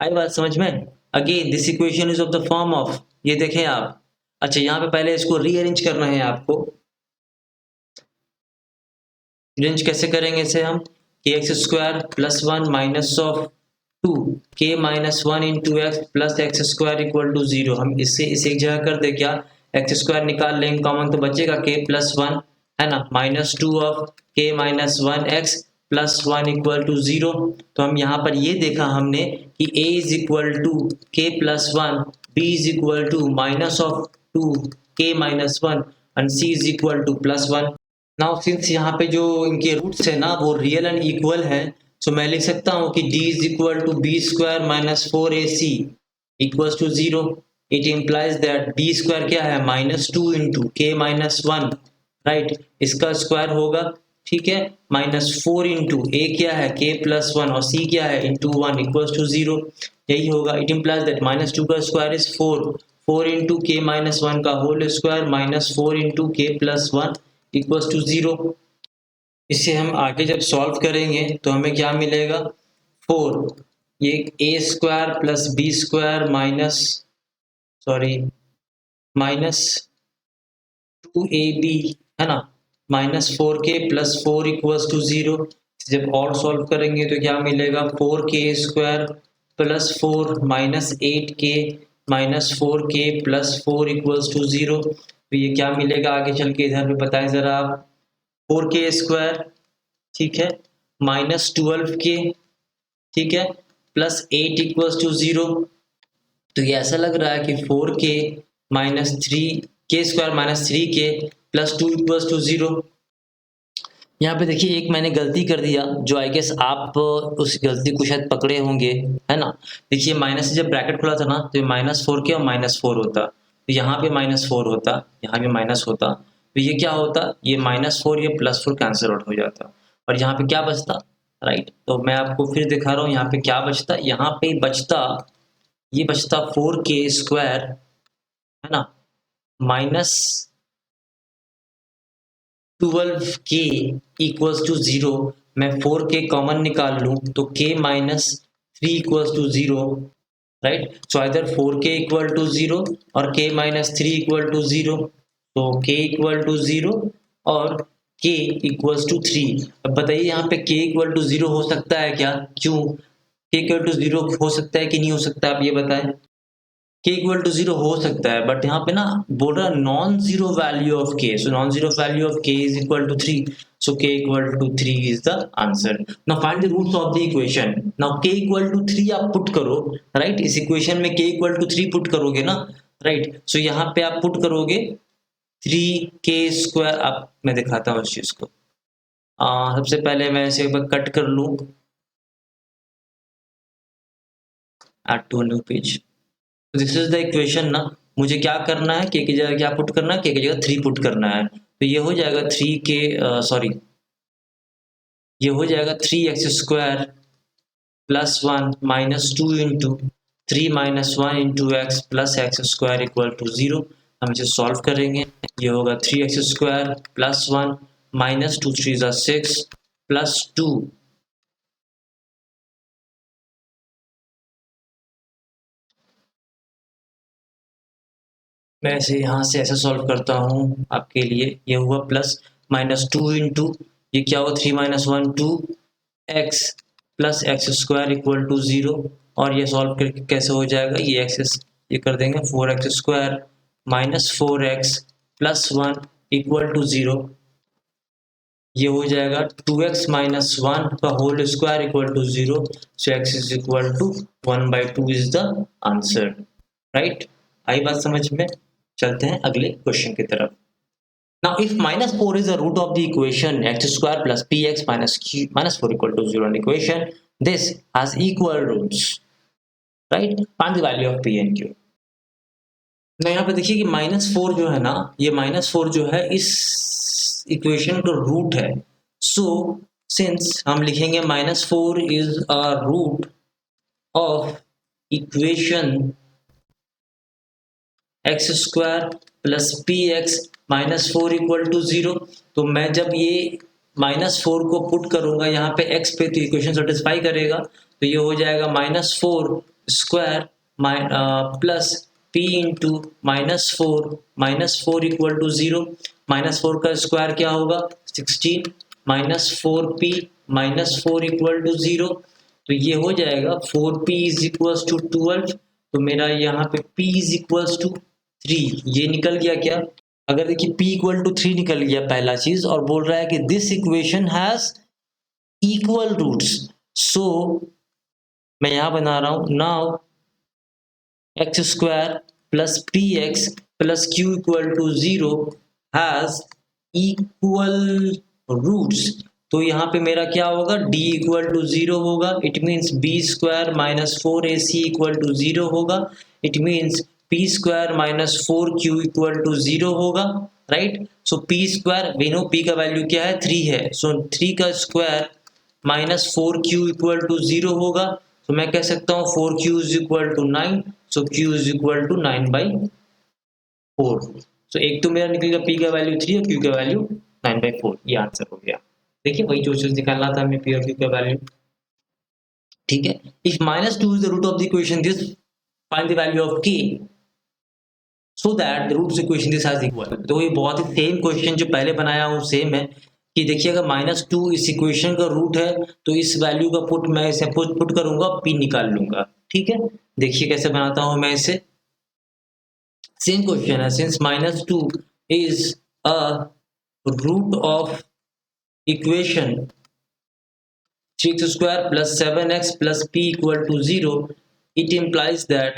आई बात समझ में? Again this equation is of the form of, ये देखें आप, अच्छा यहाँ पे पहले इसको रीअरेंज करना है आपको। रेंज कैसे करेंगे इसे हम, k x square plus 1 minus of 2 k minus 1 into x plus x square equal to 0। हम इससे इसे एक जगह कर दे, क्या एक्स स्क्वायर निकाल लेंगे कॉमन तो बचेगा के प्लस 1, है ना, minus 2 of k minus 1 x plus 1 equal to 0। तो हम यहाँ पर ये देखा हमने कि a is equal to k plus 1, b is equal to minus of 2 k minus 1 and c is equal to plus 1। Now since यहाँ पे जो इनके रूट्स है ना वो रियल एंड इक्वल है, सो मैं लिख सकता हूँ कि d is equal to B square minus 4ac equals to 0। It implies that b square क्या है, minus 2 into k minus 1, right, इसका स्क्वायर होगा, ठीक है, माइनस 4 इंटू ए क्या है k प्लस 1 और c क्या है इंटू 1 इक्वल्स टू 0, यही होगा। इट इम्प्लाइज दैट माइनस 2 का square is 4 into k minus 1 का होल स्क्वायर माइनस 4 इंटू के प्लस 1 equals to 0। इसे हम आगे जब सॉल्व करेंगे तो हमें क्या मिलेगा, 4, ये A square plus B square minus, sorry, minus 2ab, है ना, -4k प्लस 4 इक्वल्स टू 0। जब और सॉल्व करेंगे तो क्या मिलेगा, 4k square plus 4 -8k minus 4k plus 4 equals to 0। तो ये क्या मिलेगा आगे चल के, इधर पे बताएं जरा आप। 4k स्क्वायर, ठीक है, -12k, ठीक है, प्लस 8 इक्वल्स टू 0। तो ये ऐसा लग रहा है कि 4k minus 3k square minus 3k plus 2 equals to 0। यहाँ पे देखिए एक मैंने गलती कर दिया, जो आई गेस आप उस गलती को शायद पकड़े होंगे, है ना। देखिए माइनस से जब ब्रैकेट खुला था ना, तो ये -4k और -4 होता, तो यहाँ पे -4 होता, यहाँ पे माइनस होता, तो ये क्या होता, ये -4 ये +4 कैंसिल आउट हो जाता, और यहाँ पे क्या बचता, राइट। तो मैं आपको फिर दिखा रहा हूँ यहाँ पे क्या बचता, यहाँ पे बचता, ये बचता 4k स्क्वायर, है ना, माइनस 12k इक्वल्स टू 0। मैं 4k कॉमन निकाल लूँ तो k minus 3 equals to 0, right. So either 4k equal to 0 और k माइनस 3 इक्वल टू 0। तो k इक्वल टू 0 और k इक्वल्स टू 3। अब बताइए यहाँ पे k इक्वल टू 0 हो सकता है क्या, क्यों k इक्वल टू 0 हो सकता है कि नहीं हो सकता, आप ये बताएं। k इक्वल टू 0 हो सकता है, बट यहाँ पे ना बोल रहा है non zero value of k, so non zero value of k is equal to 3, so k equal to 3 is the answer. Now find the roots of the equation. Now k equal to 3 आप put करो, right, इस equation में k equal to 3 put करोगे ना, right. सो यहाँ पे आप put करोगे 3k स्क्वायर, आप मैं दिखाता हूँ इस चीज को। सबसे पहले मैं इसे एक बार कट कर लूँ, add to new page. This is the equation ना, मुझे क्या करना है, के की जगह क्या पुट करना है, के की जगह 3 पुट करना है, तो ये हो जाएगा 3k, सॉरी, ये हो जाएगा 3x square plus 1 minus 2 into 3 minus 1 into x plus x square equal to 0। हम इसे सॉल्व करेंगे, ये होगा 3x स्क्वायर प्लस 1 माइनस 2 3 ज़ा 6 प्लस 2, मैं इसे यहाँ से ऐसे सॉल्व करता हूँ आपके लिए, ये हुआ प्लस -2 इंटू, ये क्या हुआ 3 minus 1 2 x plus x square equal to 0। और ये सॉल्व करके कैसे हो जाएगा, ये एक्स, ये कर देंगे 4x square minus 4x plus 1 equal to 0। ये हो जाएगा 2x माइनस 1 का whole square equal to 0, so x is equal to 1/2 is the answer, right. आई बात समझ में, चलते हैं अगले क्वेश्चन की तरफ। Now, if -4 is the root of the equation x square plus px minus q minus 4 equal to 0 in equation, this has equal roots, right? Find the value of p and q. ना यहाँ पे देखिए कि -4 जो है ना, ये -4 जो है इस इक्वेशन का रूट है। सो सिंस हम लिखेंगे -4 is a root of equation x square plus P x minus 4 equal to 0। तो मैं जब ये -4 को पुट करूंगा यहाँ पे x पे, तो इक्वेशन सेटिस्फाई करेगा, तो ये हो जाएगा -4 square plus p into -4 equal to 0। -4 का स्क्वायर क्या होगा 16 -4p -4 इक्वल टू 0। तो ये हो जाएगा 4p इज इक्वल्स टू 12। तो मेरा यहाँ पे p इज इक्वल्स टू 3, ये निकल गया क्या, अगर देखिए p इक्वल टू 3 निकल गया पहला चीज, और बोल रहा है कि this equation has equal roots. So मैं यहां बना रहा हूं now X square plus P X plus Q equal to 0 has equal roots. तो यहाँ पे मेरा क्या होगा, d इक्वल टू 0 होगा, it means b square minus 4ac equal to 0 होगा, it means p square minus 4q equal to 0 होगा, right. So p square, we know p का वैल्यू क्या है 3 है, सो 3 का square minus 4q equal to 0 होगा। तो मैं कह सकता हूँ 4q is equal to 9, so q is equal to 9/4। So एक तो मेरा निकलेगा p का वैल्यू 3 और q का वैल्यू 9/4, ये आंसर हो गया। देखिए वही जो चीज निकालना था हमें पी और क्यू का वैल्यू। ठीक है, if -2 is the root of the equation this, find the value of k so that the roots equation this has equal. तो ये बहुत ही सेम क्वेश्चन जो पहले बनाया हूँ सेम है कि देखिए अगर -2 इस इक्वेशन का रूट है तो इस वैल्यू का पुट मैं इसे पुट करूंगा, p निकाल लूंगा। ठीक है, देखिए कैसे बनाता हूं मैं इसे। सेम क्वेश्चन है, since -2 is a root of equation 3x square plus 7x plus p equal to 0, it implies that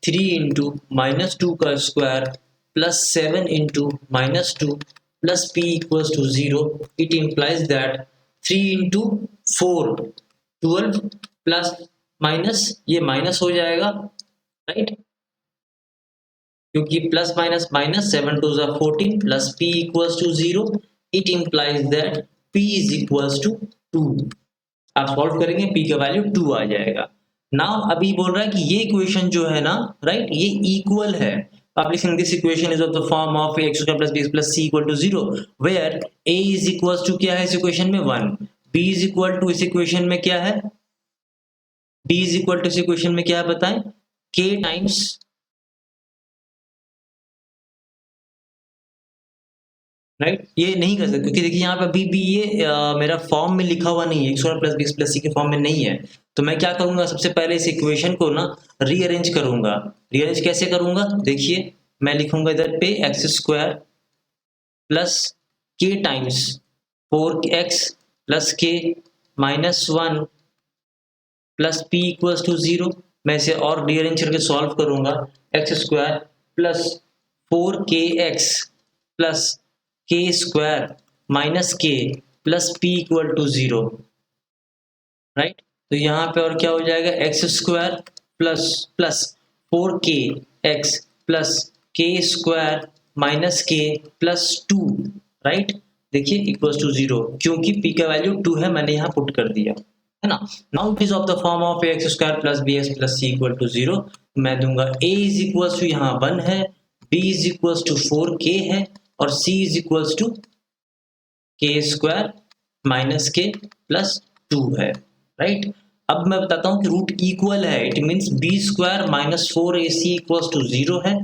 3 into -2 का square plus 7 into -2 plus p equals to 0, it implies that 3 into 4 12 plus minus ये minus हो जाएगा, right, क्योंकि plus minus minus 7 to 14 plus p equals to 0, it implies that p is equals to 2। आप solve करेंगे p का value 2 आ जाएगा। Now अभी बोल रहा है कि ये इक्वेशन जो है ना, राइट, ये इक्वल है। आप लिखेंगे this equation is of the form of x square plus b plus c equal to 0 where a is equals to क्या है इस इक्वेशन में 1, b इज इक्वल टू इस इक्वेशन में क्या है, b इज इक्वल टू इस इक्वेशन में क्या है बताएं, k टाइम्स, राइट, ये नहीं कर सकते क्योंकि देखिए यहाँ पे अभी भी ये मेरा फॉर्म में लिखा हुआ नहीं है, x square plus B plus C के फॉर्म में नहीं है। तो मैं क्या करूंगा, सबसे पहले इस इक्वेशन को ना रीअरेंज करूंगा। रीअरेंज कैसे करूंगा, देखिए मैं लिखूंगा इधर पे x square plus k times 4x plus k minus 1 plus p equals to 0। मैं इसे और रीअरेंज करके सॉल्व करूंगा, x square plus 4kx plus k square minus k plus p equal to 0, right. तो यहाँ पे और क्या हो जाएगा, x square plus plus 4kx plus k square minus k plus 2, right, देखिए इक्वल्स टू 0, क्योंकि p का वैल्यू 2 है मैंने यहाँ पुट कर दिया है ना। Now it is of the form of x square plus B x plus C equal to 0। मैं दूंगा a इज इक्वल्स टू यहाँ 1 है, b is equals to 4k है और c is equals to k square minus k plus 2 है, right. अब मैं बताता हूँ कि रूट इक्वल है, it means b square minus 4ac equals to 0 है,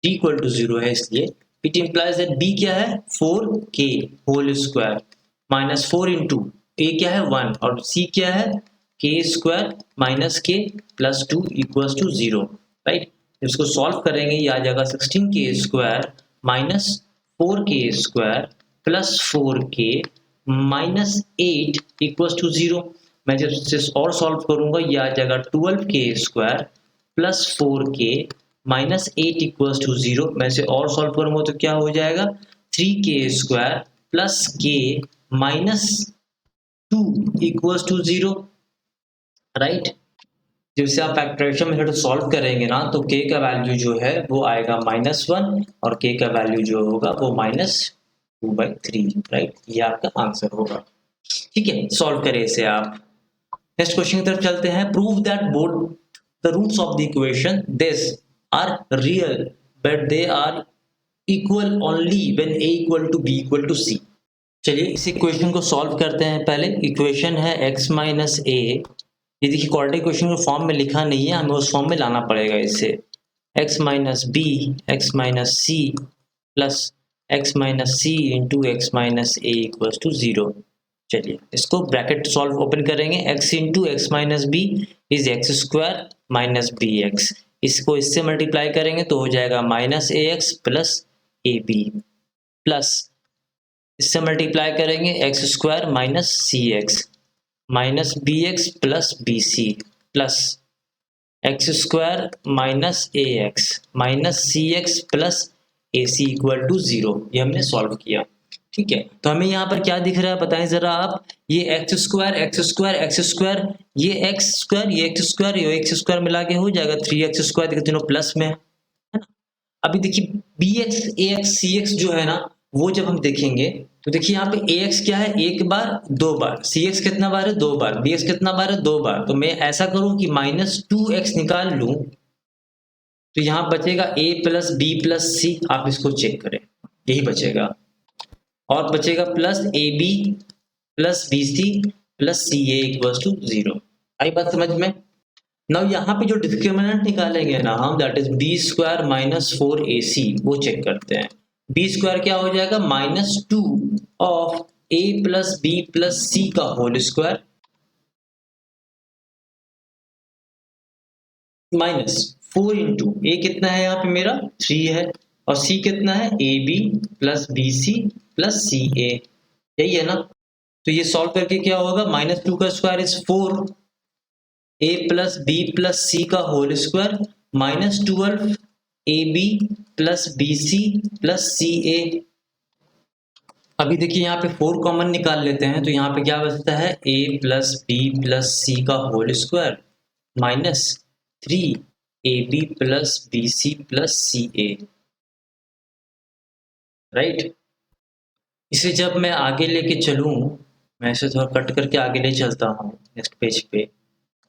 d इक्वल टू 0 है, इसलिए इट इम्प्लाइज दैट b क्या है 4k whole square minus 4 into a क्या है 1 और c क्या है k square minus k plus 2 equals to 0, right. इसको सॉल्व करेंगे ये आ जाएगा 16k square minus 4k square plus 4k minus 8 equals to 0। मैं जब इसे और सॉल्व करूंगा ये आ जाएगा 12k square plus 4k minus 8 equals to 0। मैं इसे और सॉल्व करूंगा तो क्या हो जाएगा 3k square plus k minus 2 equals to 0, right. जब से आप फैक्टराइजेशन मेथड सॉल्व करेंगे ना तो k का वैल्यू जो है वो आएगा -1 और k का वैल्यू जो होगा वो -2/3, राइट, ये आपका आंसर होगा। ठीक है, सॉल्व करें इसे आप। नेक्स्ट क्वेश्चन की तरफ चलते हैं। Prove that both the roots of the equation this are real but they are equal only when a equal to b equal to c। चलिए इस इक्वेशन को सॉल्व करते हैं। पहले इक्वेशन है x माइनस ए, ये देखिए क्वाड्रेटिक इक्वेशन को फॉर्म में लिखा नहीं है, हमें उस फॉर्म में लाना पड़ेगा इसे। x minus B X minus C plus x minus C into X minus A equals to 0। चलिए इसको ब्रैकेट सॉल्व ओपन करेंगे, x into X minus B is X square minus B X, इसको इससे multiply करेंगे तो हो जाएगा minus A X plus A B, plus इससे मल्टीप्लाई करेंगे X square minus C X minus B x plus B C plus x square minus A x minus C x plus a c equal to 0। ये हमने solve किया। ठीक है, तो हमें यहाँ पर क्या दिख रहा है बताएं जरा आप, ये x square x square x square, ये एक्स स्क्वायर ये एक्स स्क्वायर ये एक्स स्क्वायर मिला के हो जाएगा 3x स्क्वायर, देखिए तीनों प्लस में है ना। अभी देखिए बी एक्स ए एक्स सी एक्स जो है ना वो जब हम देखेंगे तो देखिए यहाँ पे ax क्या है एक बार दो बार, cx कितना बार है दो बार, bx कितना बार है दो बार। तो मैं ऐसा करूं कि -2x निकाल लूं तो यहाँ बचेगा a plus B plus c, आप इसको चेक करें यही बचेगा, और बचेगा plus A B plus B C plus C a equals to 0। आई बात समझ में? नाउ यहाँ पे जो डिस्क्रिमिनेंट निकालेंगे ना हम, that is B square minus 4ac, वो चेक करते हैं। बी स्क्वायर क्या हो जाएगा, -2 of a plus B plus सी का होल स्क्वायर -4 इंटू ए कितना है यहाँ पे मेरा 3 है, और सी कितना है A B plus B C plus C A, यही है ना। तो ये सॉल्व करके क्या होगा, -2 का square is 4, A plus B plus सी का whole square -12 A B plus B C plus C A. अभी देखिए यहाँ पे 4 कॉमन निकाल लेते हैं, तो यहाँ पे क्या बचता है, a प्लस बी प्लस सी का whole square -3 a B plus B C plus C a, right. इसे जब मैं आगे लेके चलूँ, मैं इसे थोड़ा कट करके आगे ले चलता हूँ नेक्स्ट पेज पे,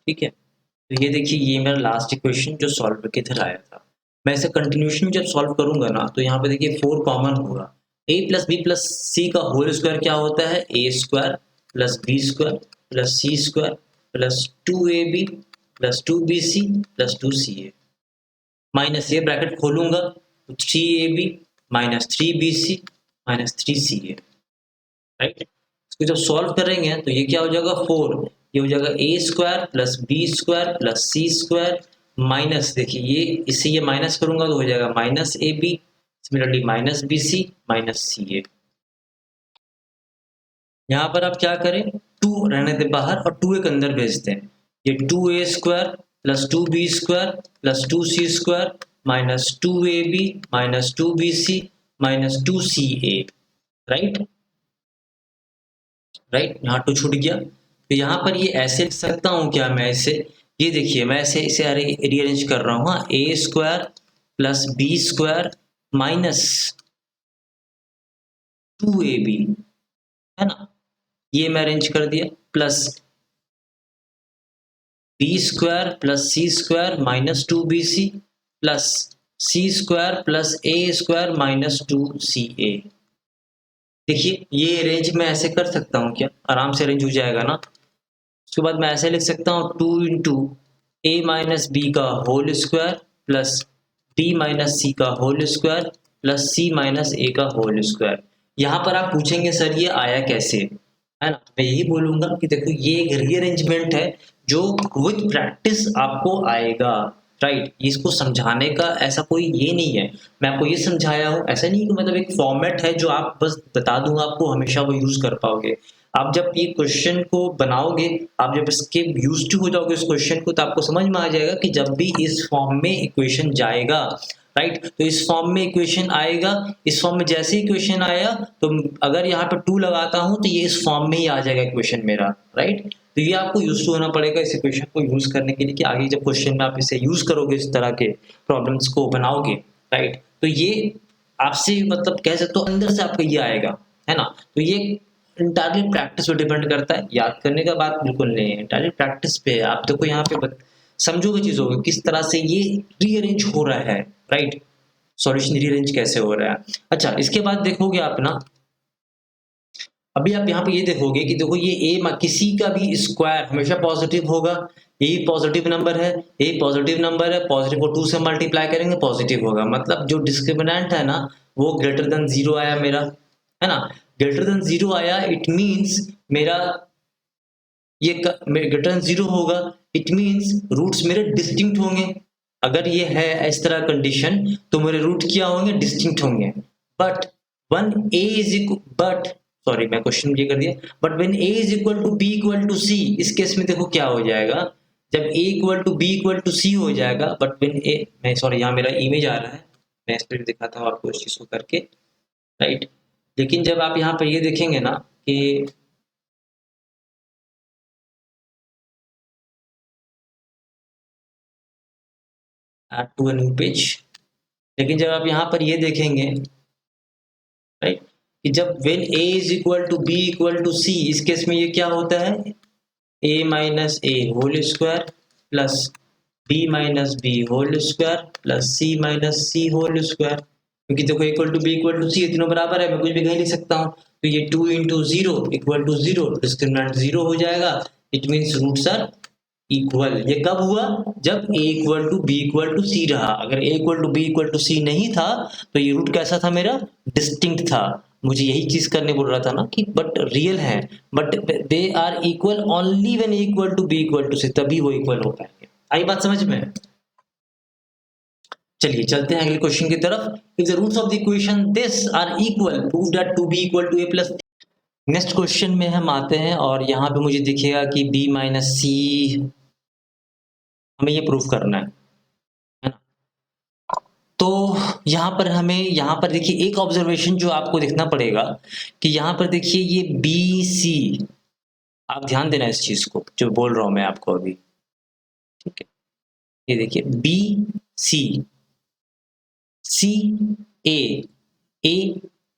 ठीक है। तो ये देखिए, ये मेरा लास्ट इक्वेशन जो सॉल्व के इधर आया था, मैं इसे कंटिन्यूशन में जब सॉल्व करूंगा ना, तो यहाँ पे देखिए 4 कॉमन होगा। a प्लस बी प्लस सी का होल स्क्वायर क्या होता है, a square plus B square plus C square plus 2ab plus 2bc plus 2ca, minus ये ब्रैकेट खोलूंगा तो 3ab minus 3bc minus 3ca, right. इसको जब सॉल्व करेंगे तो ये क्या हो जाएगा, 4, ये हो जाएगा a square plus B square plus C square minus, देखिए ये इससे ये माइनस करूंगा तो हो जाएगा minus A B, similarly minus B C minus C A. यहाँ पर आप क्या करें, 2 रहने दे बाहर और 2 एक अंदर भेज दें, ये 2a square plus 2b square plus 2c square minus 2ab minus 2bc minus 2ca, right. Right, यहाँ 2 छूट गया, तो यहाँ पर ये ऐसे लिख सकता हूँ क्या मैं इसे, ये देखिए मैं इसे रीअरेंज कर रहा हूँ, a square plus B square minus 2ab, है ना, ये मैं अरेंज कर दिया, plus B square plus C square minus 2bc plus C square plus a square minus 2ca। देखिए ये अरेंज मैं ऐसे कर सकता हूँ क्या, आराम से अरेंज हो जाएगा ना। उसके बाद मैं ऐसे लिख सकता हूँ 2 इंटू ए माइनस बी का whole square plus B minus C का whole square plus C minus A का होल स्क्वायर। यहाँ पर आप पूछेंगे सर ये आया कैसे, है ना, मैं यही बोलूंगा कि देखो ये एक रीअरेंजमेंट है जो विद प्रैक्टिस आपको आएगा, राइट। इसको समझाने का ऐसा कोई ये नहीं है, मैं आपको ये समझाया हूँ, ऐसा नहीं कि मतलब एक फॉर्मेट है जो आप बस बता दूंगा आपको हमेशा वो यूज कर पाओगे। आप जब ये क्वेश्चन को बनाओगे, आप जब इसके यूज्ड टू हो जाओगे इस क्वेश्चन को, तो आपको समझ में आ जाएगा कि जब भी इस फॉर्म में इक्वेशन जाएगा, राइट, तो इस फॉर्म में इक्वेशन आएगा, इस फॉर्म में जैसे ही इक्वेशन आया तो अगर यहाँ पे 2 लगाता हूँ तो ये इस फॉर्म में ही आ जाएगा इक्वेशन मेरा, राइट। तो ये आपको यूज टू होना पड़ेगा इस इक्वेशन को यूज करने के लिए, कि आगे जब क्वेश्चन में आप इसे यूज करोगे, इस तरह के प्रॉब्लम्स को बनाओगे, राइट, तो ये आपसे मतलब कह सकते हो अंदर से आपका ये आएगा, है ना। तो ये इंटायरली प्रैक्टिस पे डिपेंड करता है, याद करने का बात बिल्कुल नहीं है, इंटायरली प्रैक्टिस पे है। आप देखो यहाँ पे समझोगे चीजों को किस तरह से ये रीअरेंज हो रहा है, राइट, सॉल्यूशन रीअरेंज कैसे हो रहा है। अच्छा, इसके बाद देखोगे आप ना, अभी आप यहाँ पे ये देखोगे कि देखो ये ए किसी का भी स्क्वायर हमेशा पॉजिटिव होगा, ये पॉजिटिव नंबर है, ये पॉजिटिव नंबर है, पॉजिटिव को 2 से मल्टीप्लाई करेंगे पॉजिटिव होगा, मतलब जो डिस्क्रिमिनेंट है ना वो ग्रेटर देन 0 आया मेरा, है ना। ग्रेटर देन 0 आया, इट मीन्स मेरा ये ग्रेटर देन 0 होगा, इट मीन्स रूट्स मेरे डिस्टिंक्ट होंगे। अगर ये है इस तरह कंडीशन तो मेरे रूट क्या होंगे, डिस्टिंक्ट होंगे। But one A is but sorry मैं क्वेश्चन ये कर दिया, but when a is equal to B equal to C, इस केस में देखो क्या हो जाएगा, जब a equal to B equal to C हो जाएगा, बट व्हेन a, मैं सॉरी यहाँ मेरा इमेज आ रहा है, मैं इस पर दिखाता हूँ आपको इस चीज को करके, राइट। लेकिन जब आप यहाँ पर ये देखेंगे ना कि add to a new page, लेकिन जब आप यहाँ पर ये देखेंगे, राइट, कि जब when a is equal to B equal to C, इस केस में ये क्या होता है, a minus A whole square plus B minus B whole square plus C minus C whole square, क्योंकि देखो equal to B equal to C तीनों बराबर है, मैं कुछ भी कहीं लिख सकता हूँ, तो ये 2 into zero equal to zero, discriminant zero हो जाएगा। It means roots are equal. ये कब हुआ? जब a equal to B equal to C रहा। अगर a equal to B equal to C नहीं था तो ये रूट कैसा था मेरा? डिस्टिंक्ट था। मुझे यही चीज करने बोल रहा था ना कि बट रियल है, but they are equal only when a equal to B equal to C, तभी वो इक्वल हो पाएंगे। आई बात समझ में? चलिए चलते हैं अगले क्वेश्चन की तरफ। If the roots of the equation this are equal, prove that 2b equal to a plus. Next question में हम आते हैं और यहाँ पे मुझे दिखेगा कि b माइनस सी, हमें ये प्रूव करना है ना। तो यहाँ पर देखिए एक ऑब्जर्वेशन जो आपको देखना पड़ेगा कि यहाँ पर देखिए ये बी सी, आप ध्यान देना इस चीज को जो बोल रहा हूं मैं आपको अभी, ठीक है। ये देखिए B C, C A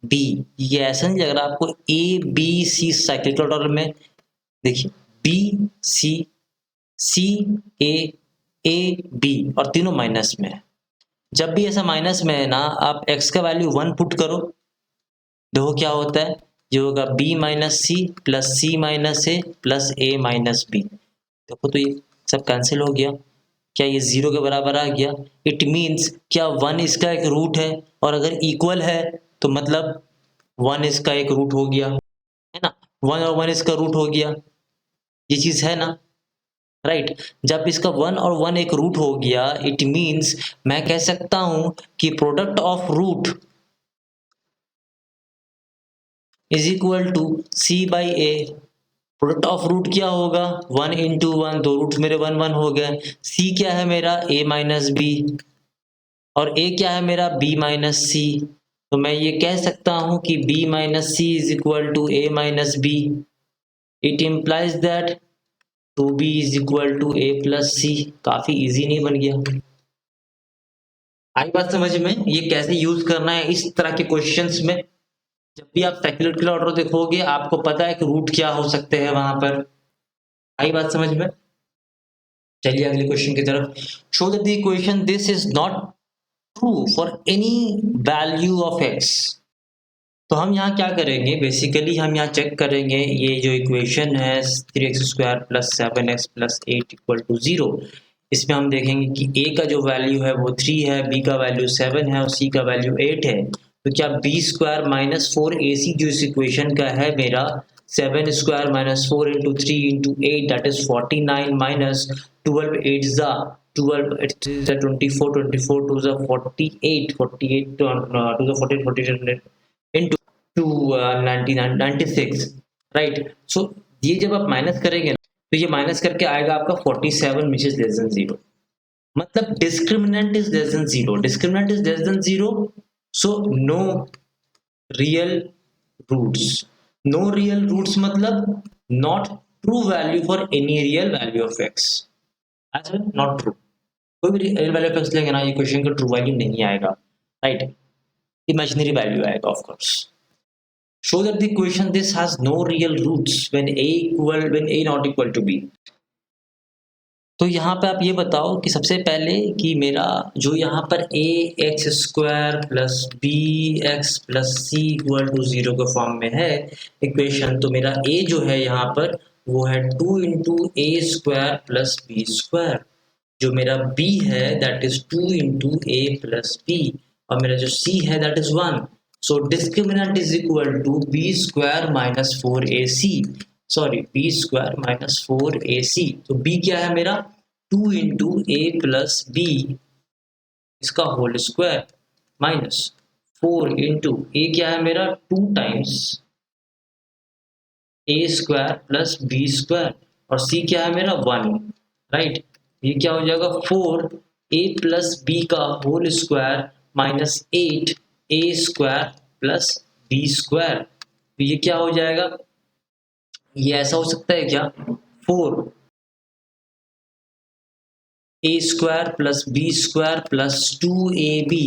B, ये ऐसा नहीं लग रहा आपको a b c cyclical order में? देखिए बी सी ए बी और तीनों माइनस में है। जब भी ऐसा माइनस में है ना, आप x का वैल्यू 1 पुट करो, देखो क्या होता है। जो होगा b minus C plus C minus A plus A minus B. देखो तो ये सब कैंसिल हो गया, क्या ये जीरो के बराबर आ गया? इट मीन्स क्या 1 इसका एक रूट है, और अगर इक्वल है तो मतलब 1 इसका एक रूट हो गया, है ना। 1 और 1 इसका रूट हो गया, ये चीज है ना, राइट। जब इसका 1 और 1 एक रूट हो गया, इट मीन्स मैं कह सकता हूं कि product of root is equal to c by a. Product of root क्या होगा? 1 इंटू 1, दो रूट मेरे 1 1 हो गए। सी क्या है मेरा? a माइनस बी, और a क्या है मेरा? b minus C. तो मैं ये कह सकता हूं कि b minus C is equal to a minus B. It implies that 2b is equal to a plus C. काफी इजी नहीं बन गया? आई बात समझ में? ये कैसे यूज करना है इस तरह के क्वेश्चंस में। जब भी आप साइक्लिकल ऑर्डर देखोगे आपको पता है कि रूट क्या हो सकते हैं वहां पर। आई बात समझ में? चलिए अगले क्वेश्चन की तरफ। Show that the equation this is not true for any value of x। तो हम यहाँ क्या करेंगे, बेसिकली हम यहाँ चेक करेंगे ये जो इक्वेशन है 3x square plus 7x plus 8 equal to 0। इसमें हम देखेंगे कि a का जो वैल्यू है वो 3 है, b का वैल्यू 7 है और c का वैल्यू 8 है। तो क्या b स्क्वायर माइनस 4ac जो इस इक्वेशन का है मेरा 7 square minus 4 into 3 into 8 that is 49 minus 12 8 ज़ा 12 8 is 24 24 2 is 48 48 2 is 48 48 into 99 96, right. सो ये जब आप माइनस करेंगे तो ये माइनस करके आएगा आपका 47 विच इज लेस देन 0। मतलब discriminant is less than 0, discriminant is less than 0, so no real roots. No real roots मतलब not true value for any real value of x। Not true, कोई भी real value of x लेंगे ना, ये question का true value नहीं आएगा, right. Imaginary value आएगा of course. Show that the equation this has no real roots when a not equal to b। तो यहाँ पे आप ये बताओ कि सबसे पहले कि मेरा जो यहाँ पर a x square plus B x plus C equal to 0 के फॉर्म में है इक्वेशन, तो मेरा a जो है यहाँ पर वो है 2 into a square plus B square. जो मेरा b है that is 2 into a plus b, और मेरा जो c है that is 1। So discriminant is equal to b square minus 4ac, sorry b square minus 4ac। तो b क्या है मेरा? 2 इंटू ए प्लस बी इसका होल स्क्वायर माइनस 4 इंटू ए क्या है मेरा? 2 टाइम्स ए स्क्वायर प्लस बी स्क्वायर, और c क्या है मेरा? 1, राइट। ये क्या हो जाएगा? 4 ए प्लस बी का होल स्क्वायर माइनस 8 ए स्क्वायर प्लस बी स्क्वायर। तो ये क्या हो जाएगा? ये ऐसा हो सकता है क्या? 4 A square plus B square plus 2ab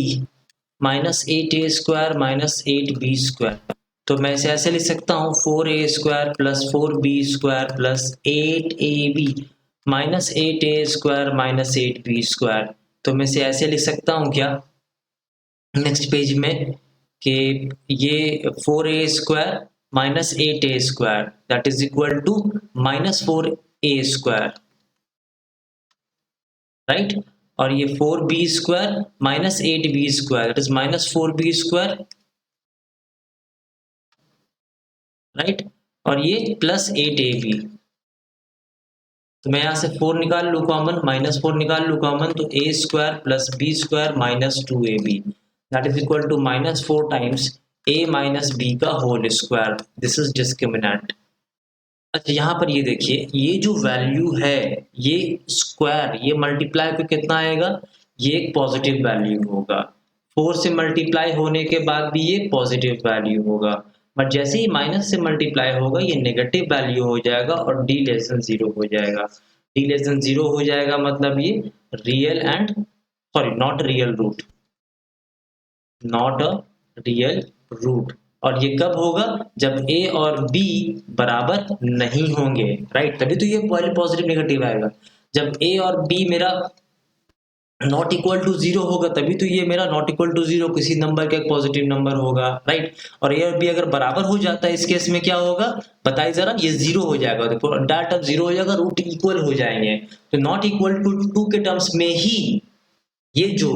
minus 8a square minus 8b square. तो मैं इसे ऐसे लिख सकता हूँ 4a square plus 4b square plus 8ab minus 8a square minus 8b square. तो मैं इसे ऐसे लिख सकता हूँ क्या नेक्स्ट पेज में कि ये 4a square minus 8a square that is equal to minus 4a square, right. और ये 4b square minus 8b square that is minus 4b square, right. और ये प्लस 8ab, तो मैं यहाँ से 4 निकाल लूँ कॉमन, माइनस 4 निकाल लूँ कॉमन, तो a square plus b square minus 2ab that is equal to minus 4 times a minus b का whole square, this is discriminant. अच्छा यहाँ पर ये देखिए, ये जो वैल्यू है ये स्क्वायर, ये मल्टीप्लाई को कितना आएगा, ये एक पॉजिटिव वैल्यू होगा। 4 से मल्टीप्लाई होने के बाद भी ये पॉजिटिव वैल्यू होगा, बट जैसे ही माइनस से मल्टीप्लाई होगा ये नेगेटिव वैल्यू हो जाएगा और d लेस देन 0 हो जाएगा। d लेस देन 0 हो जाएगा मतलब ये real and sorry not real root, not a real root. और ये कब होगा, जब a और b बराबर नहीं होंगे, राइट, तभी तो ये पॉजिटिव नेगेटिव आएगा। जब a और b मेरा नॉट इक्वल टू 0 होगा तभी तो ये मेरा नॉट इक्वल टू 0 किसी नंबर का एक पॉजिटिव नंबर होगा, राइट। और a और b अगर बराबर हो जाता है इस केस में क्या होगा बताइए जरा, ये 0 हो जाएगा, देखो डाटा 0 हो जाएगा, रूट इक्वल हो जाएंगे, तो नॉट इक्वल टू 2 के टर्म्स में ही ये जो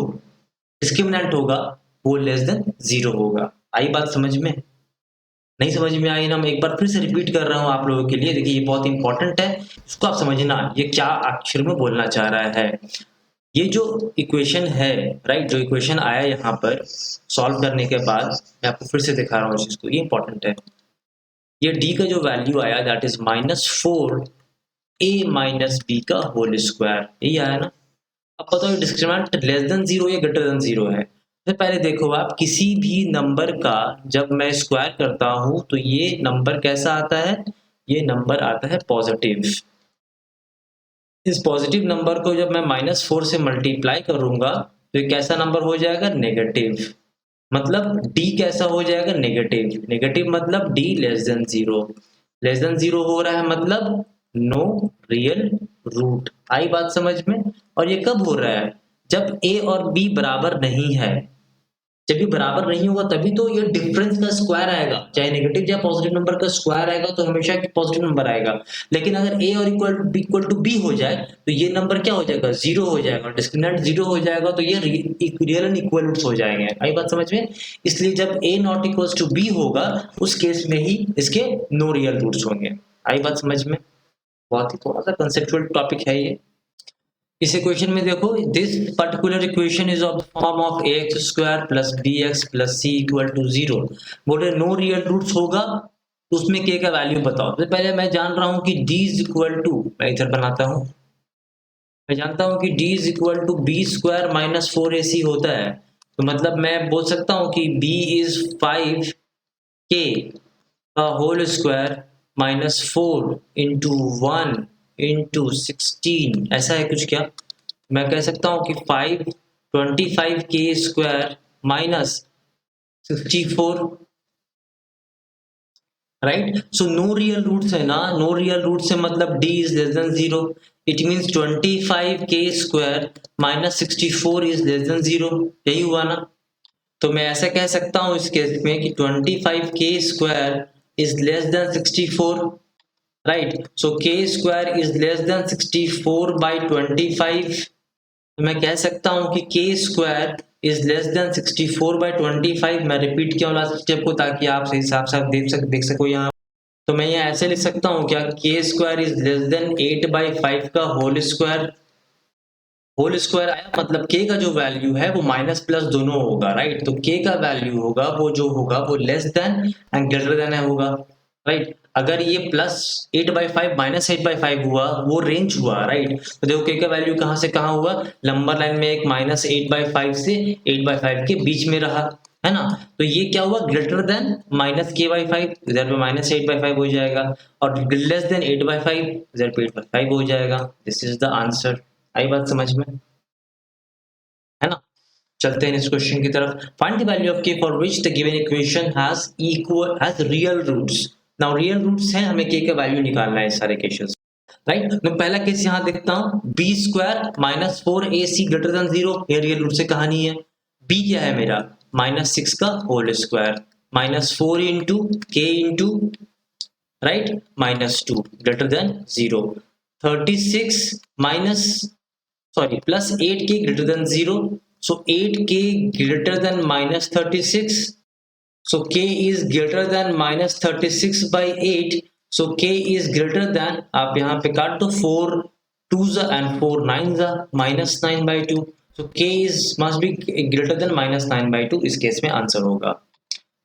डिस्क्रिमिनेंट होगा वो लेस देन 0 होगा। आई बात समझ में? नहीं समझ में आई ना, मैं एक बार फिर से रिपीट कर रहा हूँ आप लोगों के लिए, देखिए ये बहुत इंपॉर्टेंट है, इसको आप समझना ये क्या अक्षर में बोलना चाह रहा है। ये जो इक्वेशन है, राइट, जो इक्वेशन आया यहाँ पर सॉल्व करने के बाद मैं आपको फिर से दिखा रहा हूँ इस चीज को, ये इंपॉर्टेंट है। ये d का जो वैल्यू आया that is minus 4 a minus b का होल स्क्वायर, यही आया ना। अब बताओ डिस्क्रिमिनेंट लेस देन 0 या ग्रेटर देन 0 है। तो पहले देखो आप, किसी भी नंबर का जब मैं स्क्वायर करता हूं तो ये नंबर कैसा आता है, ये नंबर आता है पॉजिटिव। इस पॉजिटिव नंबर को जब मैं माइनस 4 से मल्टीप्लाई करूंगा तो ये कैसा नंबर हो जाएगा, नेगेटिव। मतलब d कैसा हो जाएगा, नेगेटिव। नेगेटिव मतलब d less than 0, less than 0 हो रहा है मतलब नो रियल रूट। आई बात समझ में? और ये कब हो रहा है, जब a और b बराबर नहीं है। जब ये बराबर नहीं होगा तभी तो ये डिफरेंस का स्क्वायर आएगा, चाहे नेगेटिव या पॉजिटिव नंबर का स्क्वायर आएगा तो हमेशा पॉजिटिव नंबर आएगा। लेकिन अगर a और इक्वल टू b हो जाए तो ये नंबर क्या हो जाएगा, 0 हो जाएगा, डिस्क्रिमिनेंट 0 हो जाएगा, तो ये रियल एंड इक्वल रूट्स हो जाएंगे। आई बात समझ में? इसलिए जब a not equals to b होगा उस केस में ही इसके नो रियल रूट्स होंगे। आई बात समझ में? बहुत ही थोड़ा सा कंसेप्चुअल टॉपिक है ये। इस इक्वेशन में देखो, this particular equation is of form of ax square plus bx plus c equal to 0। बोले नो रियल रूट्स होगा तो उसमें k का वैल्यू बताओ। तो पहले मैं जान रहा हूं कि d इज इक्वल टू, मैं इधर बनाता हूं, मैं जानता हूं कि d is equal to b square minus 4ac होता है। तो मतलब मैं बोल सकता हूं कि b इज 5k का whole square minus 4 into 1 into 16, ऐसा है कुछ क्या। मैं कह सकता हूँ कि 25k square minus 64, right. So no real roots है ना, नो रियल रूट से मतलब d is less than 0, it means 25k square minus 64 is less than 0, यही हुआ ना। तो मैं ऐसा कह सकता हूँ इस केस में कि 25k square is less then 64, right. So k square is less then 64 by 25। तो मैं कह सकता हूं कि k square is less then 64 by 25। मैं रिपीट किया लास्ट स्टेप को ताकि आप सही हिसाब से देख सको यहाँ। तो मैं यहाँ ऐसे लिख सकता हूँ क्या, k square is less then 8 by 5 का होल स्क्वायर। होल स्क्वायर आया मतलब k का जो वैल्यू है वो माइनस प्लस दोनों होगा, राइट। तो k का वैल्यू होगा वो जो होगा वो less than and greater than होगा, राइट। अगर ये प्लस 8/5 माइनस 8/5 हुआ वो रेंज हुआ, राइट। तो देखो k का वैल्यू कहाँ से कहाँ हुआ, नंबर लाइन में एक माइनस 8/5 से 8/5 के बीच में रहा, है ना। तो ये क्या हुआ, ग्रेटर देन माइनस k/5, इधर पे माइनस 8/5 हो जाएगा, और लेस देन 8/5 इधर पे 8/5 हो जाएगा। This is the answer. आई बात समझ में, है ना। चलते हैं इस क्वेश्चन की तरफ। Find the value of k for which the given equation has real roots. Now real roots हैं, हमें k का वैल्यू निकालना है इस सारे केसेस, राइट। मैं पहला केस यहां देखता हूं, b square minus 4ac greater than 0, ये रियल रूट से कहानी है। b क्या है मेरा, -6 का होल स्क्वायर, माइनस 4 इंटू के into right minus 2 greater than 0, 36 minus sorry plus 8k greater than 0, so 8k greater than minus 36, so k is greater than minus 36 by 8, so k is greater than, आप यहाँ पे काट दो 4 2s and 4 9s minus 9 by 2, so k is must be greater than minus 9 by 2, इस case में answer होगा।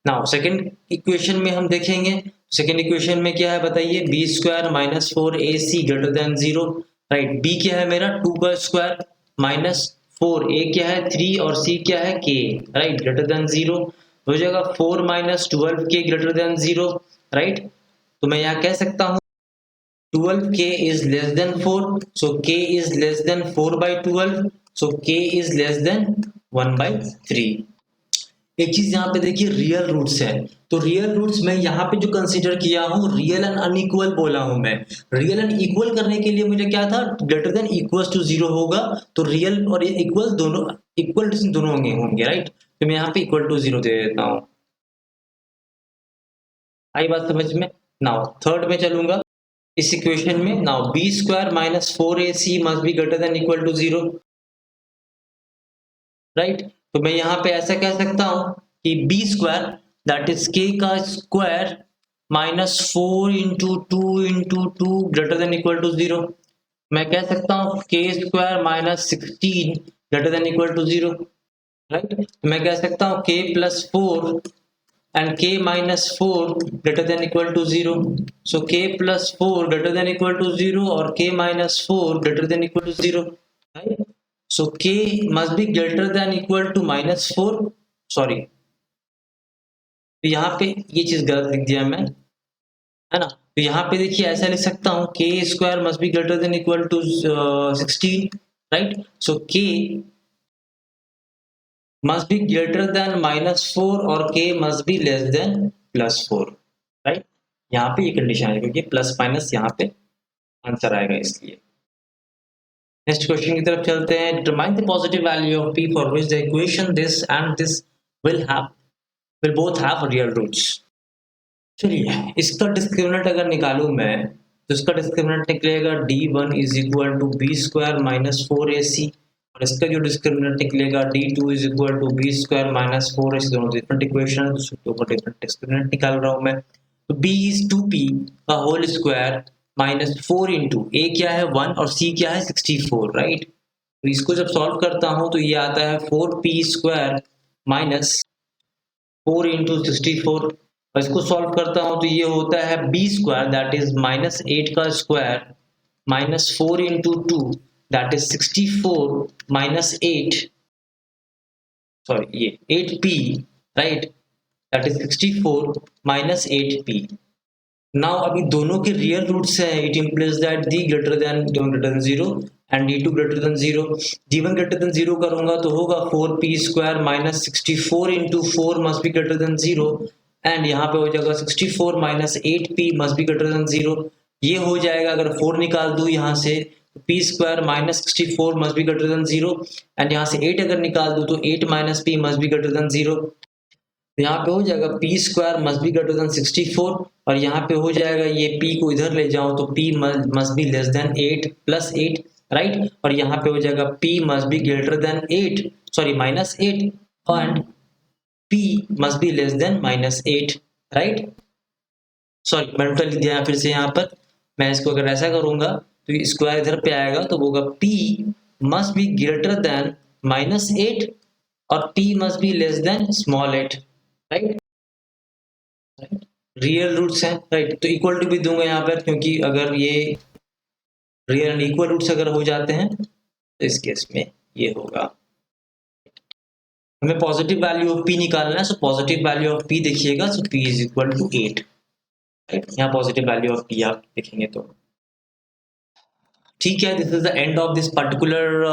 Now second equation में हम देखेंगे, सेकेंड इक्वेशन में क्या है बताइए, b square minus 4ac greater than 0, right, b क्या है मेरा 2 का स्क्वायर माइनस 4, ए क्या है 3 और सी क्या है k, राइट, ग्रेटर देन 0 हो जाएगा 4 minus 12k greater than 0, right, तो मैं यहाँ कह सकता हूँ 12k is less than 4, so k is less than 4 by 12, so k is less than 1 by 3। एक चीज यहाँ पे देखिए रियल रूट्स है, तो रियल रूट्स में यहाँ पे जो कंसीडर किया हूँ रियल एंड अनइक्वल बोला हूँ मैं, रियल एंड इक्वल करने के लिए मुझे क्या था ग्रेटर देन इक्वल्स टू 0 होगा, तो रियल और इक्वल दोनों इक्वल दोनों होंगे राइट, तो मैं यहाँ पे इक्वल टू 0 दे देता हूँ। आई बात समझ में। नाउ थर्ड में चलूंगा इस इक्वेशन में, now b square minus 4ac must be greater than equal to 0, right, तो मैं यहाँ पे ऐसा कह सकता हूँ कि B square that is k का square minus 4 into two greater than equal to 0, मैं कह सकता हूँ k square minus 16 greater than equal to 0, right, तो मैं कह सकता हूँ k plus 4 and k minus 4 greater than equal to 0, so k plus 4 greater than equal to 0 और k minus 4 greater than equal to 0, right, so k must be greater than equal to minus 4, sorry, तो यहाँ पे ये चीज गलत लिख दिया मैं, है ना, तो यहाँ पे देखिए ऐसा लिख सकता हूँ k square must be greater than equal to 16, right, so k must be greater than minus 4 और k must be less than plus 4, right, यहाँ पे ये कंडीशन है क्योंकि प्लस माइनस यहाँ पे आंसर आएगा इसलिए। नेक्स्ट क्वेश्चन की तरफ चलते हैं, determine the positive value of p for which the equation this and this will both have real roots. चलिए इसका डिस्क्रिमिनेंट अगर निकालूं मैं तो इसका डिस्क्रिमिनेंट निकलेगा d1 is equal to B square minus 4ac, और इसका जो डिस्क्रिमिनेंट निकलेगा d2 is equal to B square minus 4ac, दोनों डिफरेंट इक्वेशन है तो ऊपर डिफरेंट डिस्क्रिमिनेंट निकाल रहा हूं मैं, तो b इज 2p का होल स्क्वायर माइनस 4 इंटू ए क्या है 1 और सी क्या है 64, राइट, तो इसको जब सॉल्व करता हूं तो ये आता है 4p स्क्वायर माइनस 4 इंटू 64, और इसको सॉल्व करता हूं तो ये होता है b square that is minus 8 का square minus 4 into 2 that is 64 minus 8, sorry ये 8p, right, that is 64 minus 8p। Now अभी दोनों के रियल रूट्स हैं, it implies that d greater than 0 and d2 greater than 0, d1 greater than 0 करूंगा तो होगा 4p square minus 64 into 4 must be greater than 0, and यहाँ पे हो जाएगा 64 minus 8p must be greater than 0, ये हो जाएगा अगर 4 निकाल दूं यहाँ से तो p square minus 64 must be greater than 0, and यहाँ से 8 अगर निकाल दूं तो 8 minus p must be greater than 0, तो यहाँ पे हो जाएगा p square must be greater then 64, और यहाँ पे हो जाएगा ये p को इधर ले जाओ तो p must be less then 8 plus 8, right, और यहाँ पे हो जाएगा p must be greater then 8 sorry minus 8 and p must be less then minus 8, right, sorry मैं उल्टा लिख दिया फिर से, यहाँ पर मैं इसको अगर ऐसा करूंगा तो स्क्वायर इधर पे आएगा तो होगा p must be greater than minus 8 और p must be less than small 8, right, real roots हैं, राइट, तो इक्वल टू भी दूंगा यहाँ पर क्योंकि अगर ये रियल एंड इक्वल रूट्स अगर हो जाते हैं तो इस केस में ये होगा। हमें पॉजिटिव वैल्यू ऑफ p निकालना है, so positive value of p देखिएगा, so p is equal to 8, right, यहाँ पॉजिटिव वैल्यू ऑफ p आप देखेंगे तो ठीक है। This is the end of this particular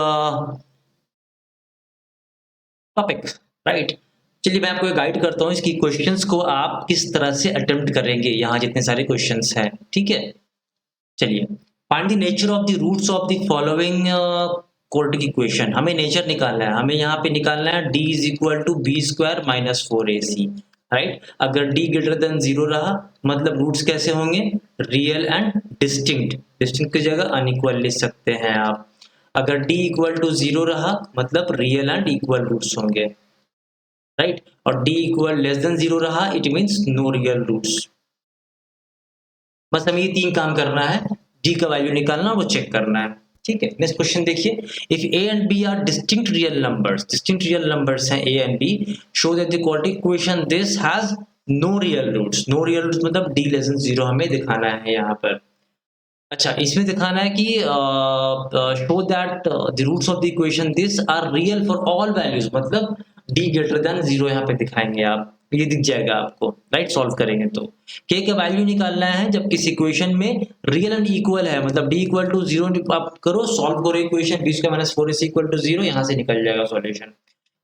topic, right. चलिए मैं आपको गाइड करता हूँ इसकी क्वेश्चंस को आप किस तरह से अटेम्प्ट करेंगे, यहाँ जितने सारे क्वेश्चंस हैं, ठीक है। चलिए, find the nature of the roots of the following quadratic equation, हमें नेचर निकालना है, हमें यहाँ पे निकालना है d is equal to B square minus 4ac, right. अगर डी ग्रेटर देन 0 रहा मतलब रूट्स कैसे होंगे, रियल एंड डिस्टिंक्ट, डिस्टिंक्ट की जगह अनइक्वल लिख सकते हैं आप। अगर डी इक्वल टू 0 रहा मतलब रियल एंड इक्वल रूट्स होंगे, राइट। और डी इक्वल लेस देन 0 रहा it means no real roots. बस हमें ये 3 काम करना है, डी का वैल्यू निकालना वो चेक करना है, ठीक है। नेक्स्ट क्वेश्चन देखिए, if A and B are distinct real numbers, distinct real numbers हैं A and B, show that the quadratic equation this has no real roots, no real roots मतलब D less than 0 हमें दिखाना है यहाँ पर। अच्छा, इसमें दिखाना है कि show that the roots of the equation this are real for all values, मतलब डी ग्रेटर देन 0 यहाँ पे दिखाएंगे आप, ये दिख जाएगा आपको, राइट। सॉल्व करेंगे तो के का वैल्यू निकालना है जब किसी इक्वेशन में रियल एंड इक्वल है, मतलब डी इक्वल टू 0 आप करो, सॉल्व करो equation, b square minus 4ac equal to 0, यहाँ से निकल जाएगा सॉल्यूशन।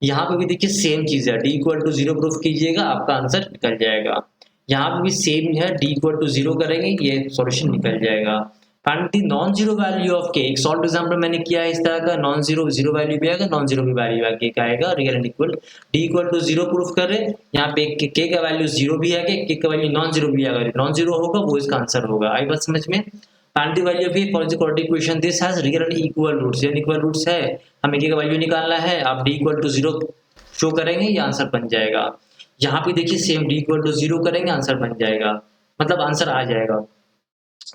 यहाँ पे भी देखिए सेम चीज है, डी इक्वल टू 0 प्रूफ कीजिएगा आपका आंसर निकल जाएगा। यहाँ पे भी सेम है, डी इक्वल टू 0 करेंगे ये सॉल्यूशन निकल जाएगा। Find the non zero value of के, एक सॉल्व एग्जांपल मैंने किया है इस तरह का, नॉन जीरो जीरो वैल्यू भी आएगा, नॉन जीरो भी वैल्यू आएगा, real and equal. D equal to 0 proof कर रहे, यहाँ पे के का वैल्यू 0 भी आएगा, के का वैल्यू नॉन जीरो भी आएगा, नॉन जीरो होगा वो इसका आंसर होगा। आई बात समझ में। Find the value of a for the quadratic equation this has real and equal roots, real equal roots है, हमें के का वैल्यू निकालना है, आप डी इक्वल टू 0 शो करेंगे ये आंसर बन जाएगा। यहाँ पे देखिए सेम डी इक्वल टू 0 करेंगे आंसर बन जाएगा, मतलब आंसर आ जाएगा।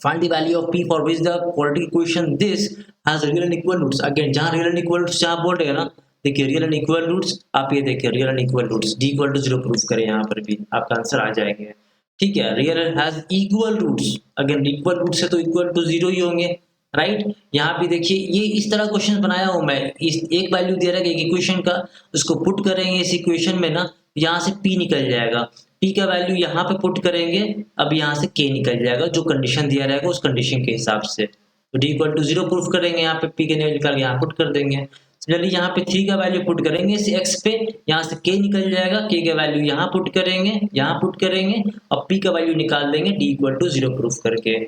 Find the value of p for which the quadratic equation this has real and equal roots, again जहाँ real and equal roots जहाँ बोल रहे हैं ना, देखिए real and equal roots, आप ये देखिए real and equal roots, d equal to 0 proof करें, यहाँ पर भी आपका आंसर आ जाएगा, ठीक है। real has equal roots, again equal roots है तो equal to 0 ही होंगे, राइट। यहाँ पे देखिए ये इस तरह क्वेश्चन बनाया हूँ मैं, इस एक वैल्यू दे रहा है एक इक्वेशन का, उसको पुट करेंगे इस इक्वेशन में ना, यहाँ से p निकल जाएगा, p का वैल्यू यहाँ पे पुट करेंगे, अब यहाँ से k निकल जाएगा, जो कंडीशन दिया रहेगा उस कंडीशन के हिसाब से। तो d इक्वल टू 0 प्रूफ करेंगे, यहाँ पे p के वैल्यू निकाल के यहाँ पुट कर देंगे। सिमिलरली यहाँ पे 3 का वैल्यू पुट करेंगे इस x पे, यहाँ से k निकल जाएगा, k का वैल्यू यहाँ पुट करेंगे, यहाँ पुट करेंगे और p का वैल्यू निकाल देंगे d इक्वल टू 0 प्रूफ करके।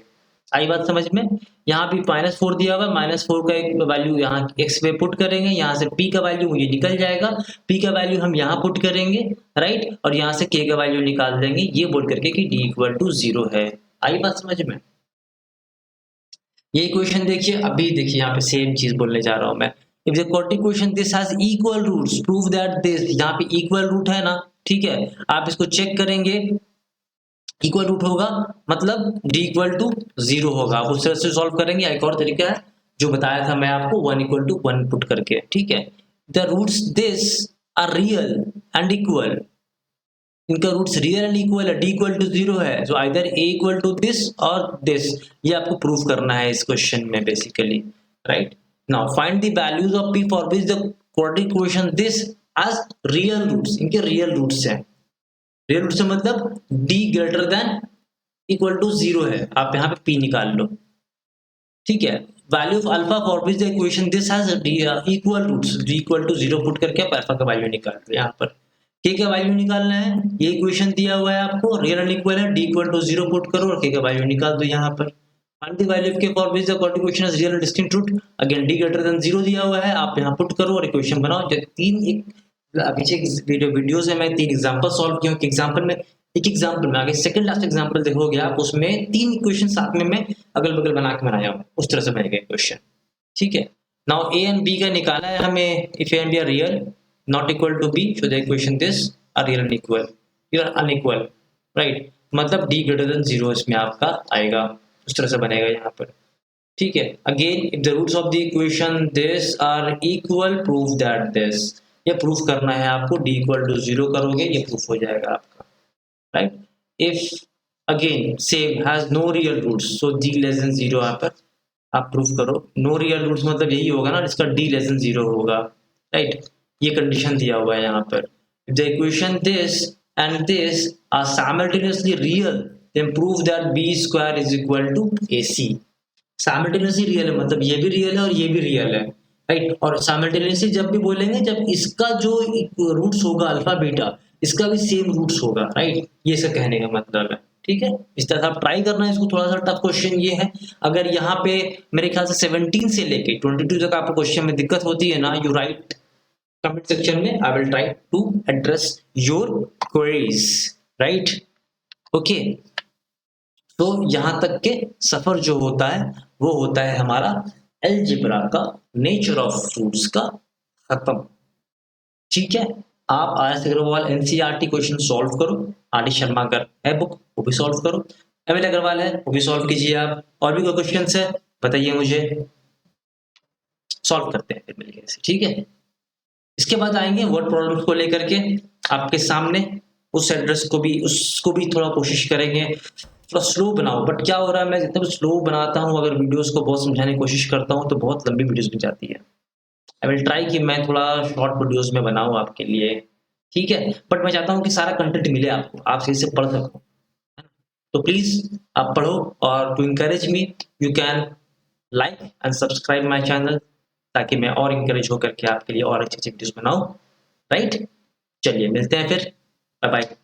आई बात समझ में। यहाँ भी -4 दिया हुआ है, -4 का एक वैल्यू यहाँ x पे पुट करेंगे, यहाँ से p का वैल्यू ये निकल जाएगा, p का वैल्यू हम यहाँ पुट करेंगे, राइट, और यहाँ से k का वैल्यू निकाल देंगे, ये बोल करके कि d इक्वल टू 0 है। आई बात समझ में। ये इक्वेशन देखिए, अभी देखिए यहाँ पे सेम चीज बोलने जा रहा हूँ मैं। If the quadratic equation this has equal roots prove that this, यहाँ पे इक्वल रूट है ना, ठीक है, आप इसको चेक करेंगे, इक्वल रूट होगा मतलब d इक्वल टू 0 होगा, आप उस तरह से सॉल्व करेंगे। एक और तरीका है जो बताया था मैं आपको, 1 इक्वल टू 1 पुट करके, ठीक है। The roots this are real and equal, इनका रूट्स रियल एंड इक्वल है, d इक्वल टू 0 है, so either a equal to this और दिस, ये आपको प्रूव करना है इस क्वेश्चन में basically, right. Now find the values of p for which the quadratic equation this has real roots, इनके रियल रूट्स हैं, रियल रूट से मतलब d greater than equal to 0 है, आप यहाँ पे p निकाल लो, ठीक है। Value of alpha for which the equation this has equal roots, d equal to 0 put करके आप अल्फा का वैल्यू निकाल लो। यहाँ पर k का वैल्यू निकालना है, ये इक्वेशन दिया हुआ है आपको, रियल एंड इक्वल है, d इक्वल टू 0 पुट करो और k का वैल्यू निकाल दो यहाँ पर। Find the value of k for which the quadratic equation has real and distinct root, again d greater than 0 दिया हुआ है, आप यहाँ पुट करो और इक्वेशन बनाओ। जो तीन एक पीछे वीडियो से मैं 3 एग्जांपल सॉल्व किया हूं, कि एग्जांपल में एक एग्जांपल में आगे सेकंड लास्ट एग्जांपल देखोगे आप, उसमें 3 इक्वेशन साथ में मैं अगल बगल बना के बनाया हूं, उस तरह से बनेगा इक्वेशन, ठीक है। नाउ a एंड b का निकाला है हमें, if a and b are real not equal to b, so the equation this are real and equal, ये अनइक्वल, राइट, मतलब d ग्रेटर देन 0 इसमें आपका आएगा, उस तरह से बनेगा यहाँ पर, ठीक है। Again if the roots of the equation this are equal prove that this, ये प्रूफ करना है आपको, d इक्वल टू 0 करोगे ये प्रूफ हो जाएगा आपका, right. If again same has no real roots, so d less than 0 यहाँ पर आप प्रूफ करो, नो रियल रूट्स मतलब यही होगा ना, इसका d लेस देन 0 होगा, राइट, ये कंडीशन दिया हुआ है यहाँ पर। If the equation this and this are simultaneously real then prove that b square is equal to ac, simultaneously real है मतलब ये भी रियल है और ये भी रियल है, राइट। और साइमल्टेनियसली जब भी बोलेंगे जब इसका जो रूट्स होगा अल्फा बीटा, इसका भी सेम रूट्स होगा, राइट, ये इसका कहने का मतलब है, ठीक है। इस तरह आप ट्राई करना है इसको, थोड़ा सा टफ क्वेश्चन ये है। अगर यहाँ पे मेरे ख्याल से 17 से लेके 22 तक आपको क्वेश्चन में दिक्कत होती है ना, यू राइट कमेंट सेक्शन में, I will try to address your queries. Right. Okay, तो यहां तक के सफर जो होता है वो होता है हमारा अलजेब्रा का, नेचर ऑफ फ्रूट्स का खत्म। ठीक है, आप R S Agarwal NCERT question solve करो, आर डी शर्मा का है बुक वो भी सॉल्व करो, एमएल अग्रवाल है वो भी सॉल्व कीजिए आप, और भी कोई क्वेश्चन है बताइए मुझे, सॉल्व करते हैं फिर मिलकर से, ठीक है। इसके बाद आएंगे वर्ड प्रॉब्लम्स को लेकर के आपके सामने, उस एड्रेस को भी उसको भी थोड़ा कोशिश करेंगे थोड़ा स्लो बनाओ, बट क्या हो रहा है मैं जितना भी स्लो बनाता हूँ अगर वीडियोस को बहुत समझाने की कोशिश करता हूँ तो बहुत लंबी वीडियोस बन जाती है। आई विल ट्राई कि मैं थोड़ा शॉर्ट वीडियोस में बनाऊँ आपके लिए, ठीक है, बट मैं चाहता हूँ कि सारा कंटेंट मिले आपको, आप सही से पढ़ सको, तो प्लीज आप पढ़ो, और to encourage me you can like and subscribe my channel, ताकि मैं और इंकरेज होकर के आपके लिए और अच्छी अच्छी वीडियोस बनाऊँ, राइट। चलिए मिलते हैं फिर, बाय बाय।